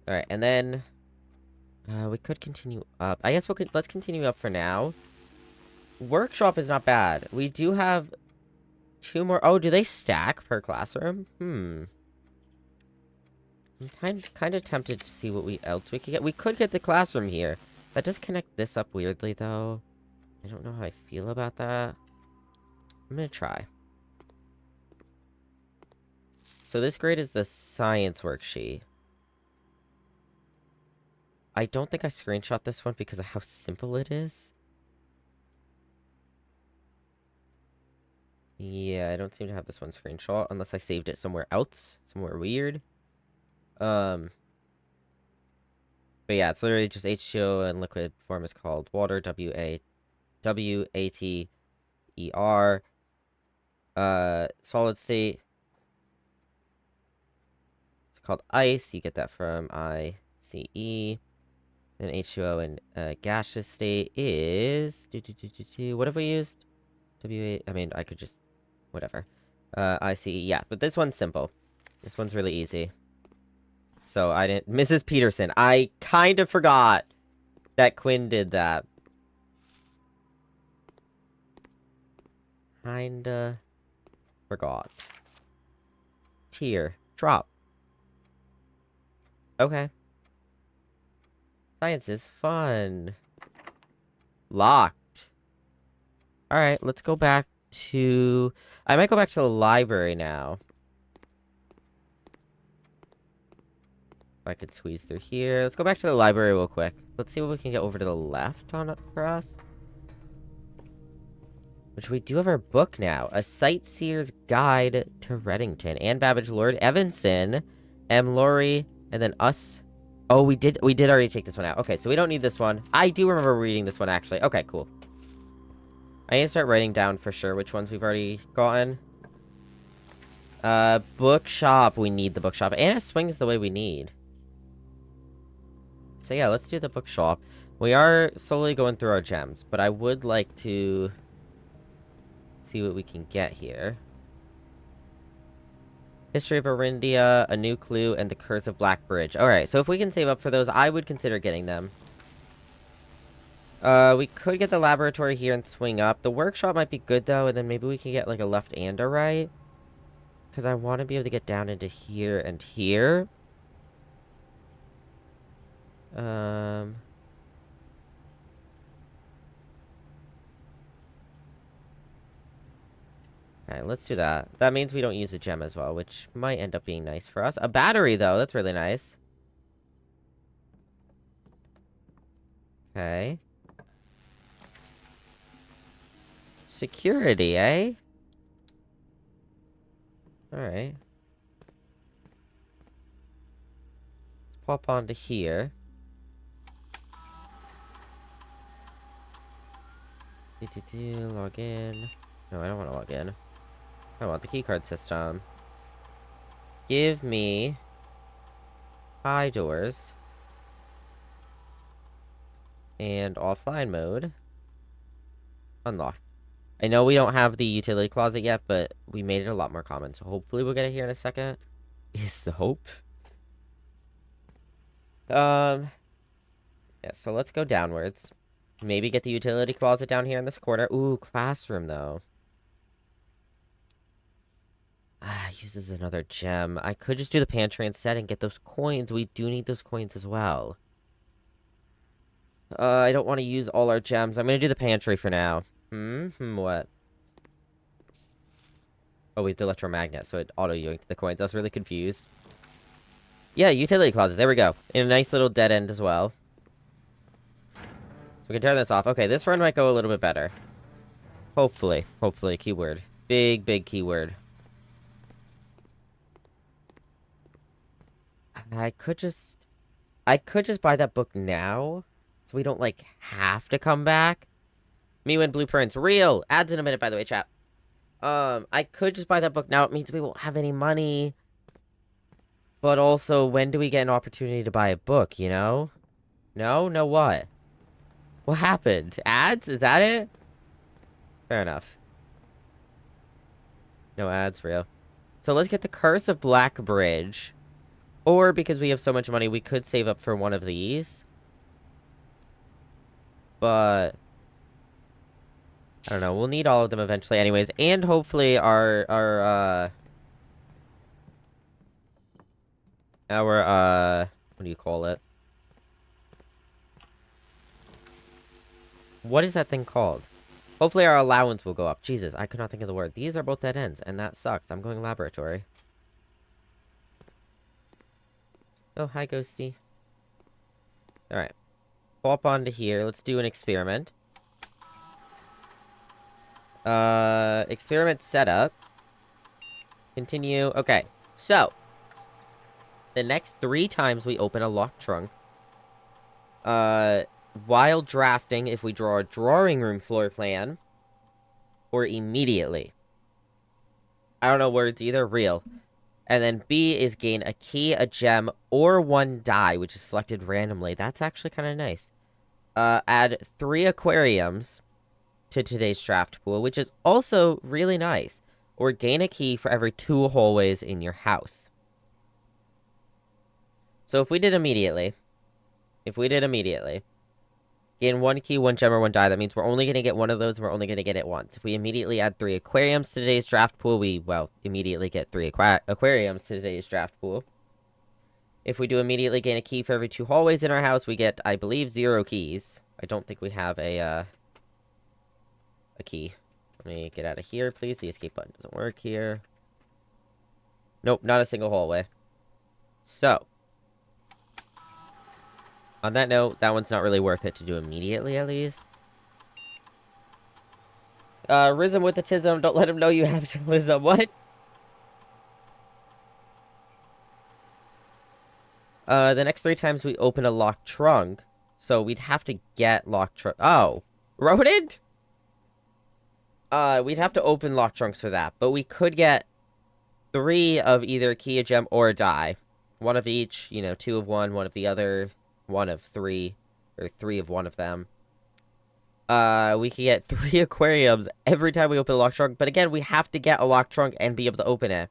S1: Alright, and then... we could continue up. I guess let's continue up for now. Workshop is not bad. We do have 2 more... Oh, do they stack per classroom? I'm kind of tempted to see what else we could get. We could get the classroom here. That does connect this up weirdly, though. I don't know how I feel about that. I'm gonna try. So this grade is the science worksheet. I don't think I screenshot this one because of how simple it is. Yeah, I don't seem to have this one screenshot unless I saved it somewhere else, somewhere weird. But yeah, it's literally just H2O and liquid form is called water, W-A-T-E-R. Solid state, it's called ice. You get that from I-C-E. And H2O and gaseous state is... What have we used? W-A... I mean, I could just... Whatever. I-C-E. Yeah, but this one's simple. This one's really easy. So I didn't... Mrs. Peterson. I kind of forgot that Quinn did that. Kinda forgot. Tier. Drop. Okay. Science is fun. Locked. Alright, let's go back to... I might go back to the library now. If I could squeeze through here. Let's go back to the library real quick. Let's see what we can get over to the left on for us. Which we do have our book now. A Sightseer's Guide to Reddington. Anne Babbage, Lord Evanson, M. Laurie, and then us. Oh, we did already take this one out. Okay, so we don't need this one. I do remember reading this one, actually. Okay, cool. I need to start writing down for sure which ones we've already gotten. Bookshop. We need the bookshop. And it swings the way we need. So yeah, let's do the bookshop. We are slowly going through our gems, but I would like to see what we can get here. History of Arindia, A New Clue, and The Curse of Black Bridge. Alright, so if we can save up for those, I would consider getting them. We could get the laboratory here and swing up. The workshop might be good, though, and then maybe we can get, like, a left and a right. Because I want to be able to get down into here and here. Alright, let's do that. That means we don't use a gem as well, which might end up being nice for us. A battery, though. That's really nice. Okay. Security, eh? Alright. Let's pop onto here. Log in. No, I don't want to log in. I want the keycard system. Give me high doors and offline mode. Unlock. I know we don't have the utility closet yet, but we made it a lot more common, so hopefully we'll get it here in a second. Is the hope. Yeah, so let's go downwards. Maybe get the utility closet down here in this corner. Ooh, classroom, though. Uses another gem. I could just do the pantry instead and get those coins. We do need those coins as well. I don't want to use all our gems. I'm gonna do the pantry for now. What? Oh, wait, the electromagnet, so it auto-yoinked the coins. I was really confused. Yeah, utility closet. There we go. In a nice little dead end as well. We can turn this off. Okay, this run might go a little bit better. Hopefully. Hopefully, keyword. Big, big keyword. I could just buy that book now, so we don't, like, have to come back. Me when Blueprints. Real! Ads in a minute, by the way, chat. I could just buy that book now. It means we won't have any money. But also, when do we get an opportunity to buy a book, you know? No? No what? What happened? Ads? Is that it? Fair enough. No ads, real. So let's get the Curse of Black Bridge. Or, because we have so much money, we could save up for one of these. But I don't know. We'll need all of them eventually anyways. And hopefully our what do you call it? What is that thing called? Hopefully our allowance will go up. Jesus, I could not think of the word. These are both dead ends, and that sucks. I'm going laboratory. Oh, hi, Ghosty. Alright. Pop onto here. Let's do an experiment. Experiment setup. Continue. Okay. So, the next 3 times we open a locked trunk, while drafting, if we draw a drawing room floor plan, or immediately. I don't know words either. Real. And then B is gain a key, a gem, or 1 die, which is selected randomly. That's actually kind of nice. Add 3 aquariums to today's draft pool, which is also really nice. Or gain a key for every 2 hallways in your house. So if we did immediately, gain 1 key, 1 gem, or 1 die, that means we're only going to get one of those, and we're only going to get it once. If we immediately add 3 aquariums to today's draft pool, we, well, immediately get 3 aquariums to today's draft pool. If we do immediately gain a key for every 2 hallways in our house, we get, I believe, 0 keys. I don't think we have a key. Let me get out of here, please. The escape button doesn't work here. Nope, not a single hallway. So, on that note, that one's not really worth it to do immediately, at least. Rhythm with the tism. Don't let him know you have tism. What? The next 3 times we open a locked trunk. So we'd have to get locked trunk. Oh. Rodent? We'd have to open locked trunks for that. But we could get 3 of either a key, a gem, or a die. 1 of each, you know, 2 of one, 1 of the other, 1 of 3, or 3 of one of them. We can get 3 aquariums every time we open a locked trunk. But again, we have to get a locked trunk and be able to open it.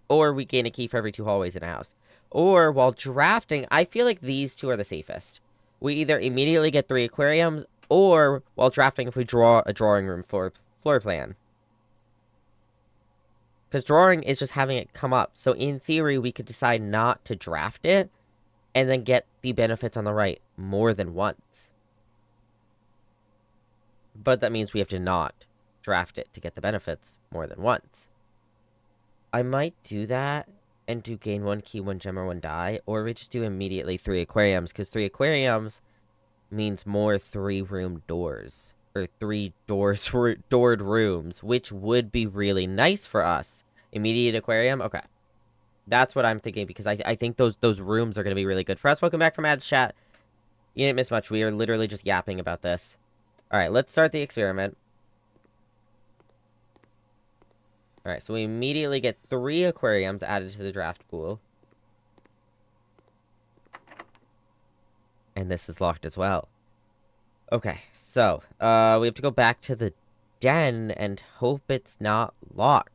S1: Or we gain a key for every 2 hallways in a house. Or, while drafting, I feel like these 2 are the safest. We either immediately get 3 aquariums, or, while drafting, if we draw a drawing room floor plan. Because drawing is just having it come up. So, in theory, we could decide not to draft it, and then get the benefits on the right more than once. But that means we have to not draft it to get the benefits more than once. I might do that and do gain 1 key, 1 gem, or 1 die, or we just do immediately 3 aquariums, because 3 aquariums means more 3-room doors, or 3 doored rooms, which would be really nice for us. Immediate aquarium? Okay. That's what I'm thinking, because I think those rooms are going to be really good for us. Welcome back from ads chat. You didn't miss much. We are literally just yapping about this. Alright, let's start the experiment. Alright, so we immediately get 3 aquariums added to the draft pool. And this is locked as well. Okay, so, we have to go back to the den and hope it's not locked.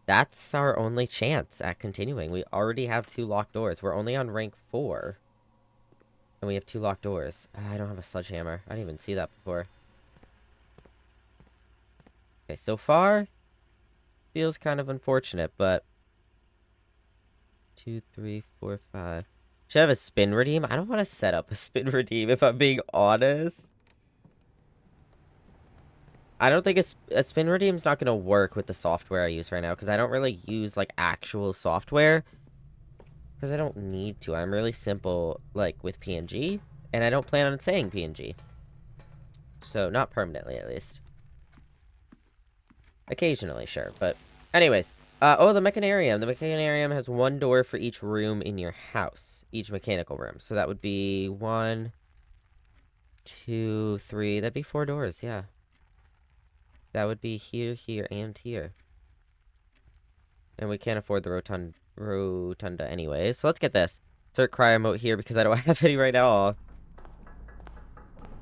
S1: That's our only chance at continuing. We already have 2 locked doors. We're only on rank 4. And we have 2 locked doors. I don't have a sledgehammer. I didn't even see that before. Okay, so far, feels kind of unfortunate, but 2, 3, 4, 5. Should I have a spin redeem? I don't want to set up a spin redeem if I'm being honest. I don't think a spin redeem's not going to work with the software I use right now because I don't really use like actual software because I don't need to. I'm really simple like with PNG and I don't plan on saying PNG. So not permanently at least. Occasionally, sure, but anyways. Oh, the mechanarium. The mechanarium has one door for each room in your house. Each mechanical room. So that would be 1, 2, 3. That'd be 4 doors, yeah. That would be here, here, and here. And we can't afford the rotunda anyway. So let's get this. Insert cry emote here because I don't have any right now. Look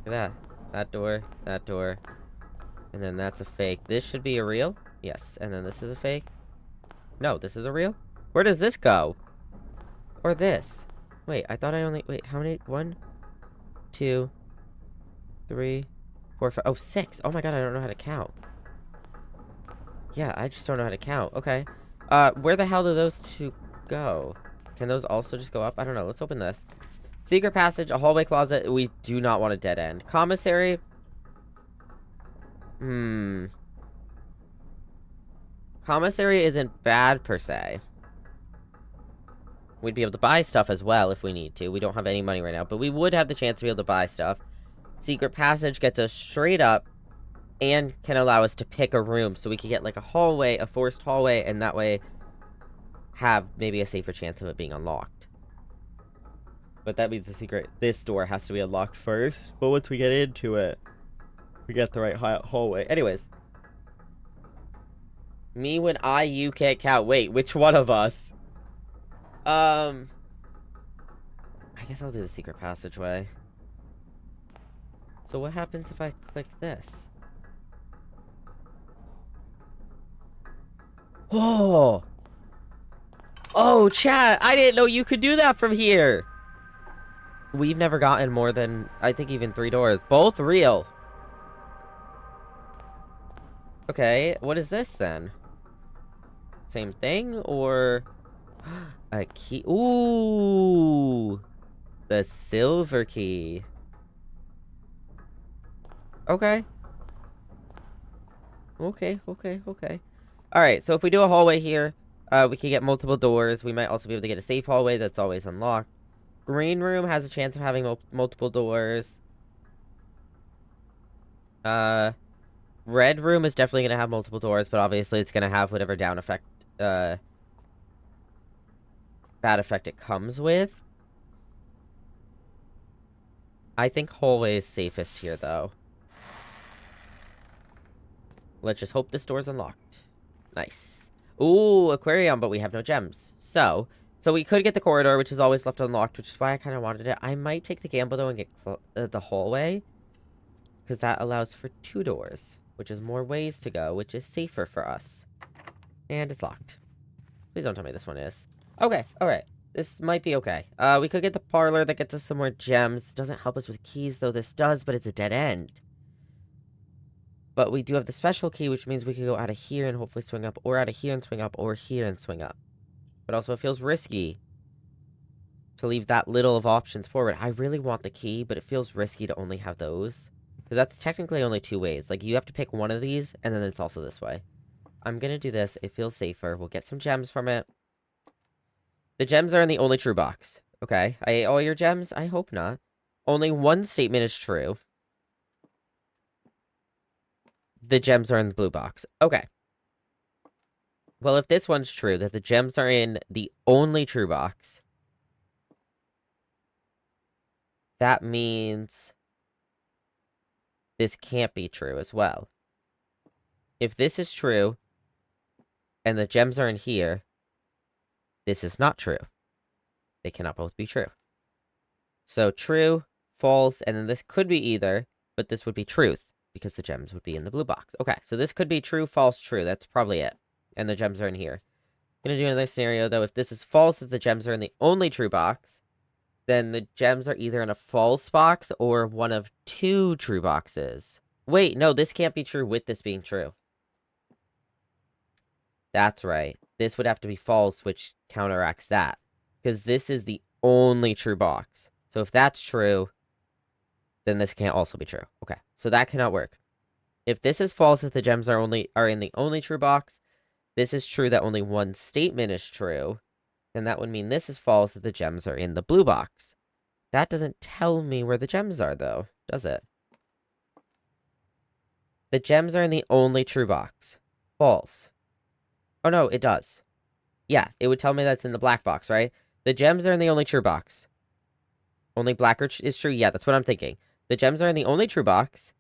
S1: at that. That door. That door. And then that's a fake. This should be a real. Yes. And then this is a fake. No, this is a real? Where does this go? Or this? Wait, I thought I only... Wait, how many? 1, 2, 3, 4, 5... Oh, 6. Oh my god, I don't know how to count. Yeah, I just don't know how to count. Okay. Where the hell do those two go? Can those also just go up? I don't know. Let's open this. Secret passage, a hallway closet. We do not want a dead end. Commissary. Commissary isn't bad, per se. We'd be able to buy stuff as well if we need to. We don't have any money right now, but we would have the chance to be able to buy stuff. Secret passage gets us straight up and can allow us to pick a room. So we could get like a hallway, a forced hallway, and that way have maybe a safer chance of it being unlocked. But that means this door has to be unlocked first. But once we get into it, we get the right hallway. Anyways. Me when you can't count. Wait, which one of us? I guess I'll do the secret passageway. So what happens if I click this? Oh! Oh, chat! I didn't know you could do that from here! We've never gotten more than, I think, even 3 doors. Both real. Okay, what is this then? Same thing, or... a key? Ooh! The silver key. Okay. Okay. Alright, so if we do a hallway here, we can get multiple doors. We might also be able to get a safe hallway that's always unlocked. Green room has a chance of having multiple doors. Red room is definitely going to have multiple doors, but obviously it's going to have whatever down effect, bad effect it comes with. I think hallway is safest here, though. Let's just hope this door's unlocked. Nice. Ooh, aquarium, but we have no gems. So we could get the corridor, which is always left unlocked, which is why I kind of wanted it. I might take the gamble, though, and get the hallway. Because that allows for 2 doors, which is more ways to go, which is safer for us. And it's locked. Please don't tell me this one is. Okay, alright. This might be okay. We could get the parlor that gets us some more gems. Doesn't help us with keys, though this does, but it's a dead end. But we do have the special key, which means we could go out of here and hopefully swing up, or out of here and swing up, or here and swing up. But also, it feels risky to leave that little of options forward. I really want the key, but it feels risky to only have those. Because that's technically only 2 ways. Like, you have to pick one of these, and then it's also this way. I'm gonna do this. It feels safer. We'll get some gems from it. The gems are in the only true box. Okay, I ate all your gems? I hope not. Only one statement is true. The gems are in the blue box. Okay. Well, if this one's true, that the gems are in the only true box, that means this can't be true as well. If this is true, and the gems are in here, this is not true. They cannot both be true. So true, false, and then this could be either, but this would be truth, because the gems would be in the blue box. Okay, so this could be true, false, true. That's probably it. And the gems are in here. I'm gonna do another scenario, though. If this is false, that the gems are in the only true box, then the gems are either in a false box or one of 2 true boxes. Wait, no, this can't be true with this being true. That's right. This would have to be false, which counteracts that. Because this is the only true box. So if that's true, then this can't also be true. Okay, so that cannot work. If this is false, if the gems are in the only true box, this is true that only one statement is true, then that would mean this is false if the gems are in the blue box. That doesn't tell me where the gems are, though, does it? The gems are in the only true box. False. Oh, no, it does. Yeah, it would tell me that's in the black box, right? The gems are in the only true box. Only black is true? Yeah, that's what I'm thinking. The gems are in the only true box.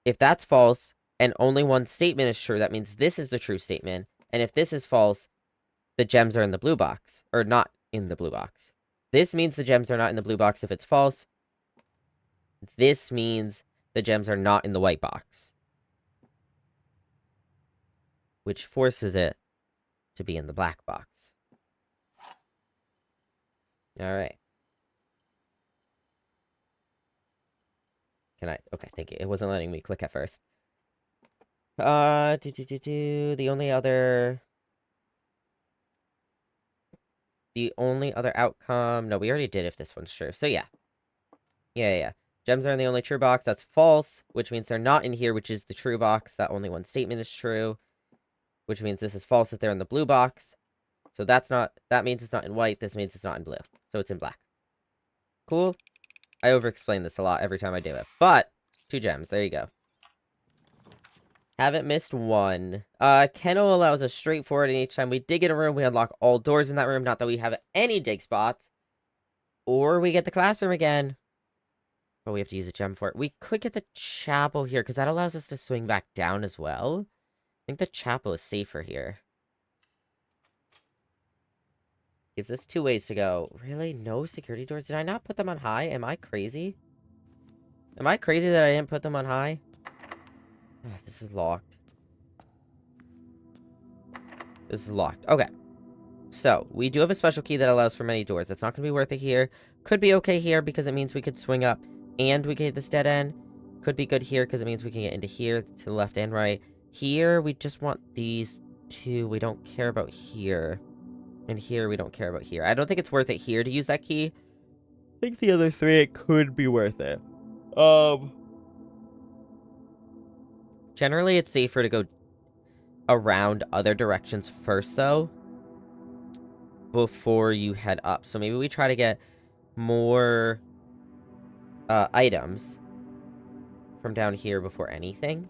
S1: If that's false, and only one statement is true, that means this is the true statement. And if this is false, the gems are in the blue box. Or not in the blue box. This means the gems are not in the blue box if it's false. This means the gems are not in the white box. Which forces it to be in the black box. Alright. Can I? Okay, thank you. It wasn't letting me click at first. The only other... The only other outcome... No, we already did if this one's true. So, yeah. Yeah. Gems are in the only true box. That's false, which means they're not in here, which is the true box. That only one statement is true. Which means this is false if they're in the blue box. So that's not... That means it's not in white. This means it's not in blue. So it's in black. Cool. I over-explain this a lot every time I do it. But, 2 gems. There you go. Haven't missed one. Kennel allows us straightforward, and each time we dig in a room, we unlock all doors in that room. Not that we have any dig spots. Or we get the classroom again. But we have to use a gem for it. We could get the chapel here, because that allows us to swing back down as well. I think the chapel is safer here. Gives us 2 ways to go. Really? No security doors? Did I not put them on high? Am I crazy? Am I crazy that I didn't put them on high? Oh, this is locked. This is locked. Okay. So, we do have a special key that allows for many doors. That's not going to be worth it here. Could be okay here because it means we could swing up and we get this dead end. Could be good here because it means we can get into here to the left and right. Here, we just want these 2. We don't care about here. And here, we don't care about here. I don't think it's worth it here to use that key. I think the other 3, it could be worth it. Generally, it's safer to go around other directions first, though, before you head up. So maybe we try to get more items from down here before anything.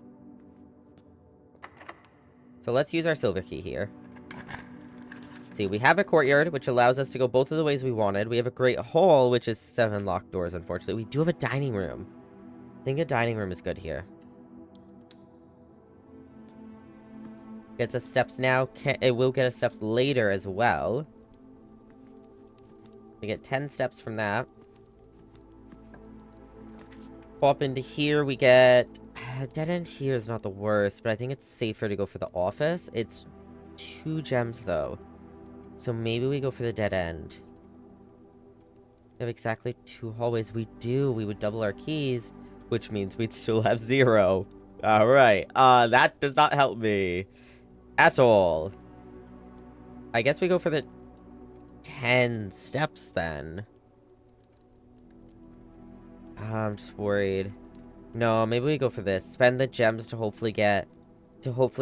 S1: So let's use our silver key here. See, we have a courtyard, which allows us to go both of the ways we wanted. We have a great hall, which is 7 locked doors, unfortunately. We do have a dining room. I think a dining room is good here. Gets us steps now. It will get us steps later as well. We get 10 steps from that. Pop into here, we get... Dead end here is not the worst, but I think it's safer to go for the office. It's 2 gems, though. So maybe we go for the dead end. We have exactly 2 hallways. We do. We would double our keys, which means we'd still have 0. Alright. That does not help me at all. I guess we go for the 10 steps then. I'm just worried. No, maybe we go for this. Spend the gems to hopefully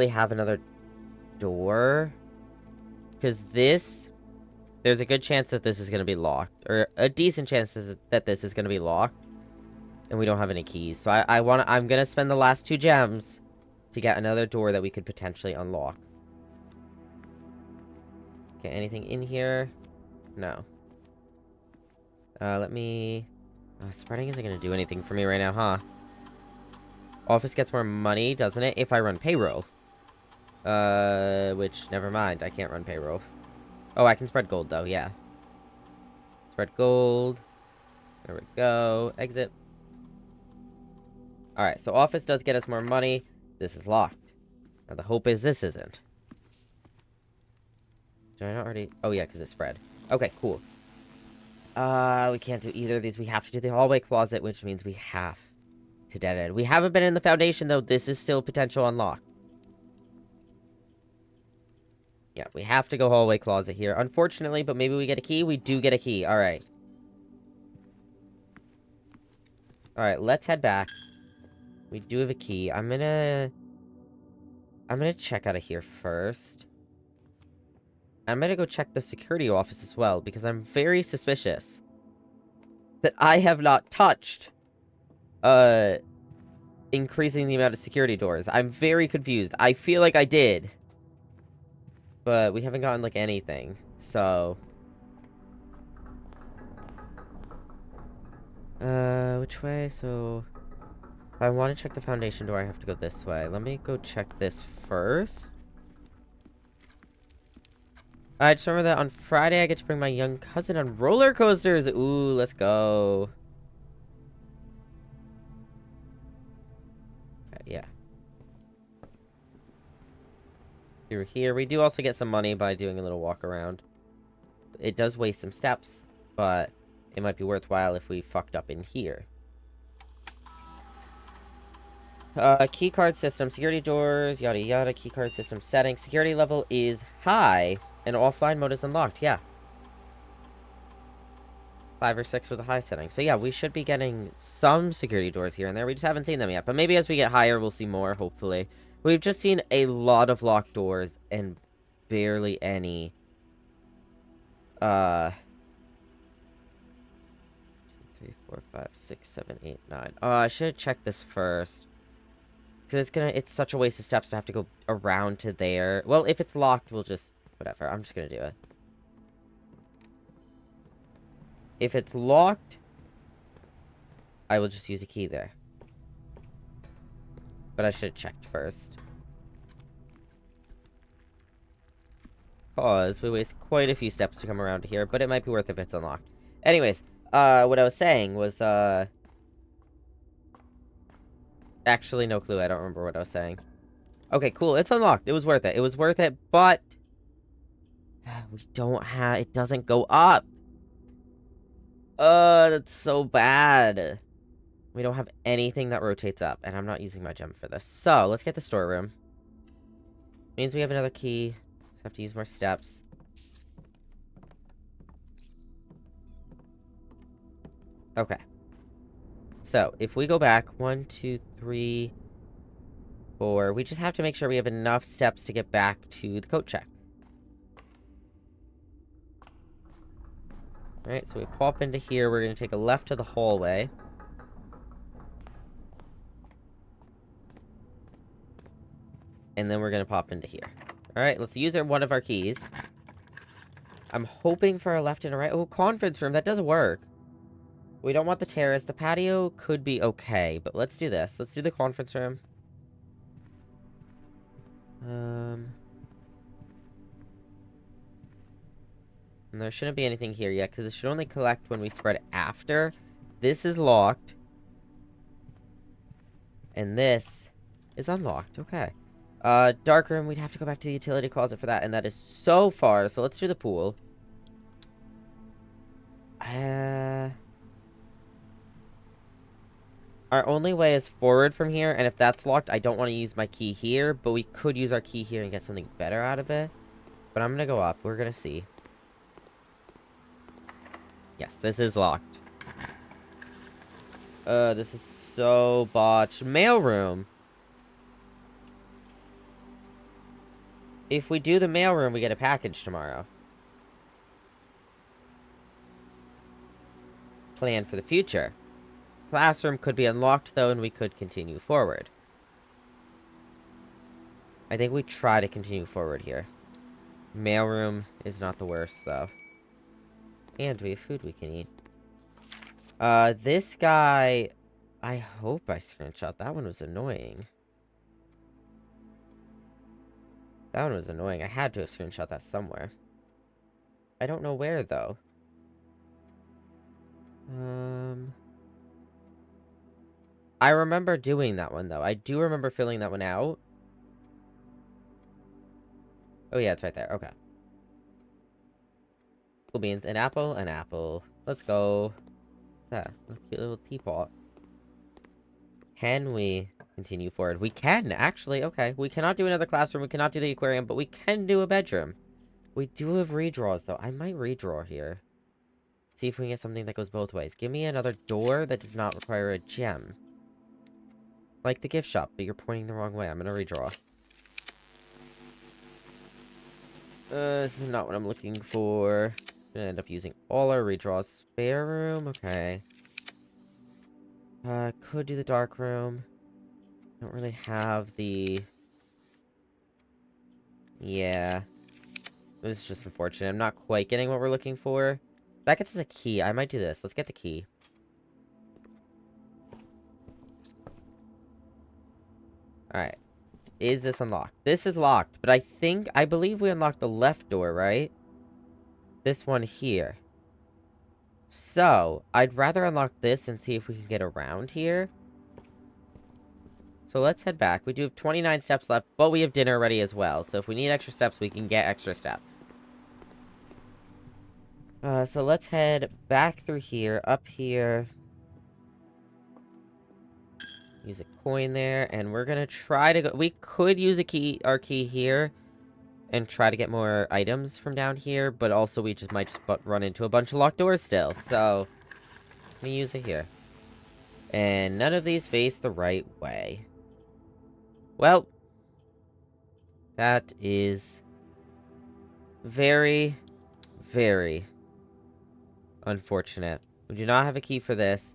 S1: have another door. Because there's a good chance that this is going to be locked. Or a decent chance that this is going to be locked. And we don't have any keys. So I'm going to spend the last 2 gems to get another door that we could potentially unlock. Okay, anything in here? No. Let me... spreading isn't going to do anything for me right now, huh? Office gets more money, doesn't it? If I run payroll. Which, never mind. I can't run payroll. Oh, I can spread gold, though, yeah. Spread gold. There we go. Exit. Alright, so office does get us more money. This is locked. Now, the hope is this isn't. Did I not already... Oh, yeah, because it spread. Okay, cool. We can't do either of these. We have to do the hallway closet, which means we have to dead end. We haven't been in the foundation, though. This is still potential unlock. Yeah, we have to go hallway closet here. Unfortunately, but maybe we get a key. We do get a key. All right. All right, let's head back. We do have a key. I'm gonna check out of here first. I'm gonna go check the security office as well, because I'm very suspicious that I have not touched, increasing the amount of security doors. I'm very confused. I feel like I did. But we haven't gotten, like, anything. So... which way? So... if I want to check the foundation door, I have to go this way. Let me go check this first. I just remember that on Friday, I get to bring my young cousin on roller coasters. Ooh, let's go. Okay, yeah. Through here. We do also get some money by doing a little walk around. It does waste some steps, but it might be worthwhile if we fucked up in here. Key card system, security doors, yada yada, key card system settings. Security level is high, and offline mode is unlocked, yeah. 5 or 6 with a high setting. So yeah, we should be getting some security doors here and there. We just haven't seen them yet, but maybe as we get higher, we'll see more, hopefully. We've just seen a lot of locked doors, and barely any, 3, 4, 5, 6, 7, 8, 9. I should have checked this first. Because it's such a waste of steps to have to go around to there. Well, if it's locked, we'll just, whatever. I'm just gonna do it. If it's locked, I will just use a key there. But I should have checked first. Because we waste quite a few steps to come around to here, but it might be worth it if it's unlocked. Anyways, what I was saying was, actually, no clue. I don't remember what I was saying. Okay, cool. It's unlocked. It was worth it. It was worth it, but... we don't have... it doesn't go up. That's so bad. We don't have anything that rotates up, and I'm not using my gem for this. So, let's get the storeroom. Means we have another key. Just have to use more steps. Okay. So, if we go back, 1, 2, 3, 4, we just have to make sure we have enough steps to get back to the coat check. Alright, so we pop into here, we're going to take a left to the hallway. And then we're going to pop into here. Alright, let's use one of our keys. I'm hoping for a left and a right. Oh, conference room, that doesn't work. We don't want the terrace. The patio could be okay, but let's do this. Let's do the conference room. And there shouldn't be anything here yet, because it should only collect when we spread after. This is locked. And this is unlocked. Okay. Dark room, we'd have to go back to the utility closet for that, and that is so far. So let's do the pool. Our only way is forward from here, and if that's locked, I don't want to use my key here, but we could use our key here and get something better out of it. But I'm gonna go up. We're gonna see. Yes, this is locked. This is so botched. Mailroom. If we do the mailroom, we get a package tomorrow. Plan for the future. Classroom could be unlocked, though, and we could continue forward. I think we try to continue forward here. Mailroom is not the worst, though. And we have food we can eat. This guy... I hope I screenshot. That one was annoying. That one was annoying. I had to have screenshot that somewhere. I don't know where, though. I remember doing that one, though. I do remember filling that one out. Oh, yeah, it's right there. Okay. Cool beans. An apple, an apple. Let's go. What's that? A cute little teapot. Can we continue forward? We can, actually. Okay. We cannot do another classroom. We cannot do the aquarium, but we can do a bedroom. We do have redraws, though. I might redraw here. See if we can get something that goes both ways. Give me another door that does not require a gem. Like the gift shop, but you're pointing the wrong way. I'm gonna redraw. This is not what I'm looking for. I'm gonna end up using all our redraws. Spare room? Okay. Could do the dark room. Don't really have the... Yeah. This is just unfortunate. I'm not quite getting what we're looking for. That gets us a key. I might do this. Let's get the key. Alright. Is this unlocked? This is locked, but I believe we unlocked the left door, right? This one here. So, I'd rather unlock this and see if we can get around here. So let's head back. We do have 29 steps left, but we have dinner ready as well. So if we need extra steps, we can get extra steps. So let's head back through here, up here. Use a coin there, and we're gonna try to go... We could use our key here, and try to get more items from down here, but also we might just run into a bunch of locked doors still, so... Let me use it here. And none of these face the right way. Well, that is very, very unfortunate. We do not have a key for this.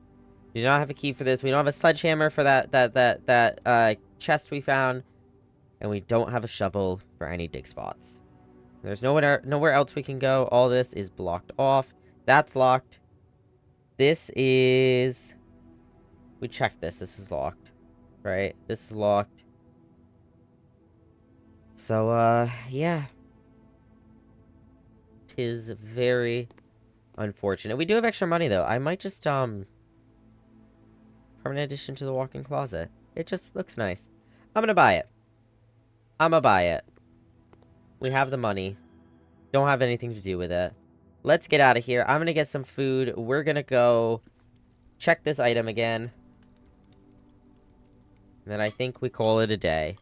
S1: We do not have a key for this. We don't have a sledgehammer for that chest we found. And we don't have a shovel for any dig spots. There's nowhere else we can go. All this is blocked off. That's locked. This is... We checked this. This is locked. Right? This is locked. So, yeah. Tis very unfortunate. We do have extra money, though. I might just, permanent addition to the walk-in closet. It just looks nice. I'm gonna buy it. We have the money. Don't have anything to do with it. Let's get out of here. I'm gonna get some food. We're gonna go check this item again. And then I think we call it a day.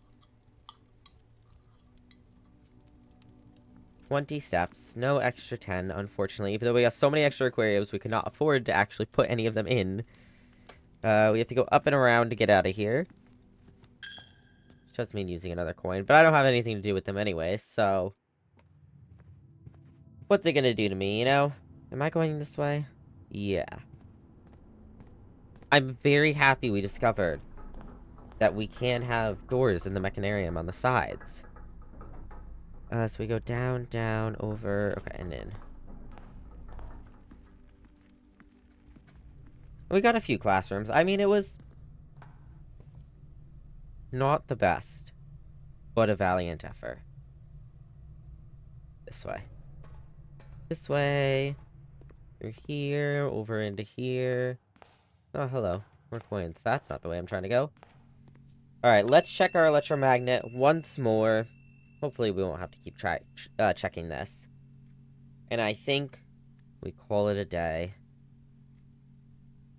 S1: 20 steps. No extra 10, unfortunately. Even though we got so many extra aquariums, we could not afford to actually put any of them in. We have to go up and around to get out of here. Which does mean using another coin. But I don't have anything to do with them anyway, so... What's it gonna do to me, you know? Am I going this way? Yeah. I'm very happy we discovered that we can have doors in the mechanarium on the sides. So we go down, down, over... Okay, and in. We got a few classrooms. I mean, it was... not the best, but a valiant effort. This way. This way. Through here, over into here. Oh, hello. More coins. That's not the way I'm trying to go. Alright, let's check our electromagnet once more. Hopefully we won't have to keep checking this. And I think we call it a day.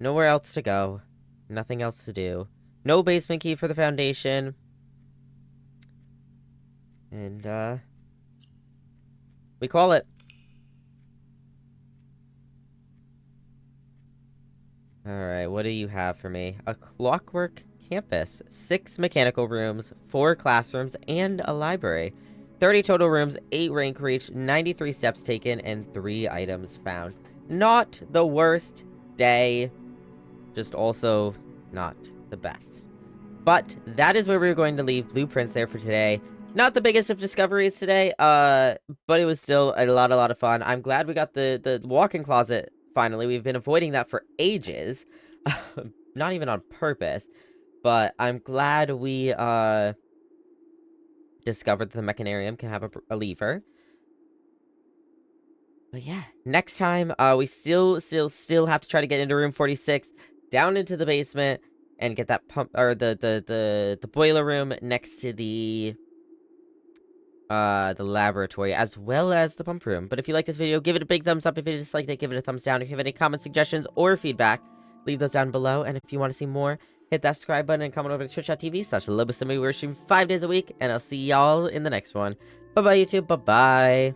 S1: Nowhere else to go. Nothing else to do. No basement key for the foundation. And, we call it. Alright, what do you have for me? A clockwork campus. 6 mechanical rooms, 4 classrooms, and a library. 30 total rooms, 8 rank reached, 93 steps taken, and 3 items found. Not the worst day. Just also not the best. But that is where we're going to leave Blueprints there for today. Not the biggest of discoveries today, but it was still a lot of fun. I'm glad we got the walk-in closet finally. We've been avoiding that for ages. Not even on purpose. But I'm glad we discovered that the mechanarium can have a lever. But yeah, next time we still have to try to get into room 46, down into the basement, and get that pump or the boiler room next to the laboratory, as well as the pump room. But if you like this video, give it a big thumbs up. If you disliked it, give it a thumbs down. If you have any comments, suggestions, or feedback, leave those down below. And if you want to see more, hit that subscribe button and comment over to twitch.tv/Lobo. We're streaming 5 days a week, and I'll see y'all in the next one. Bye-bye, YouTube. Bye-bye.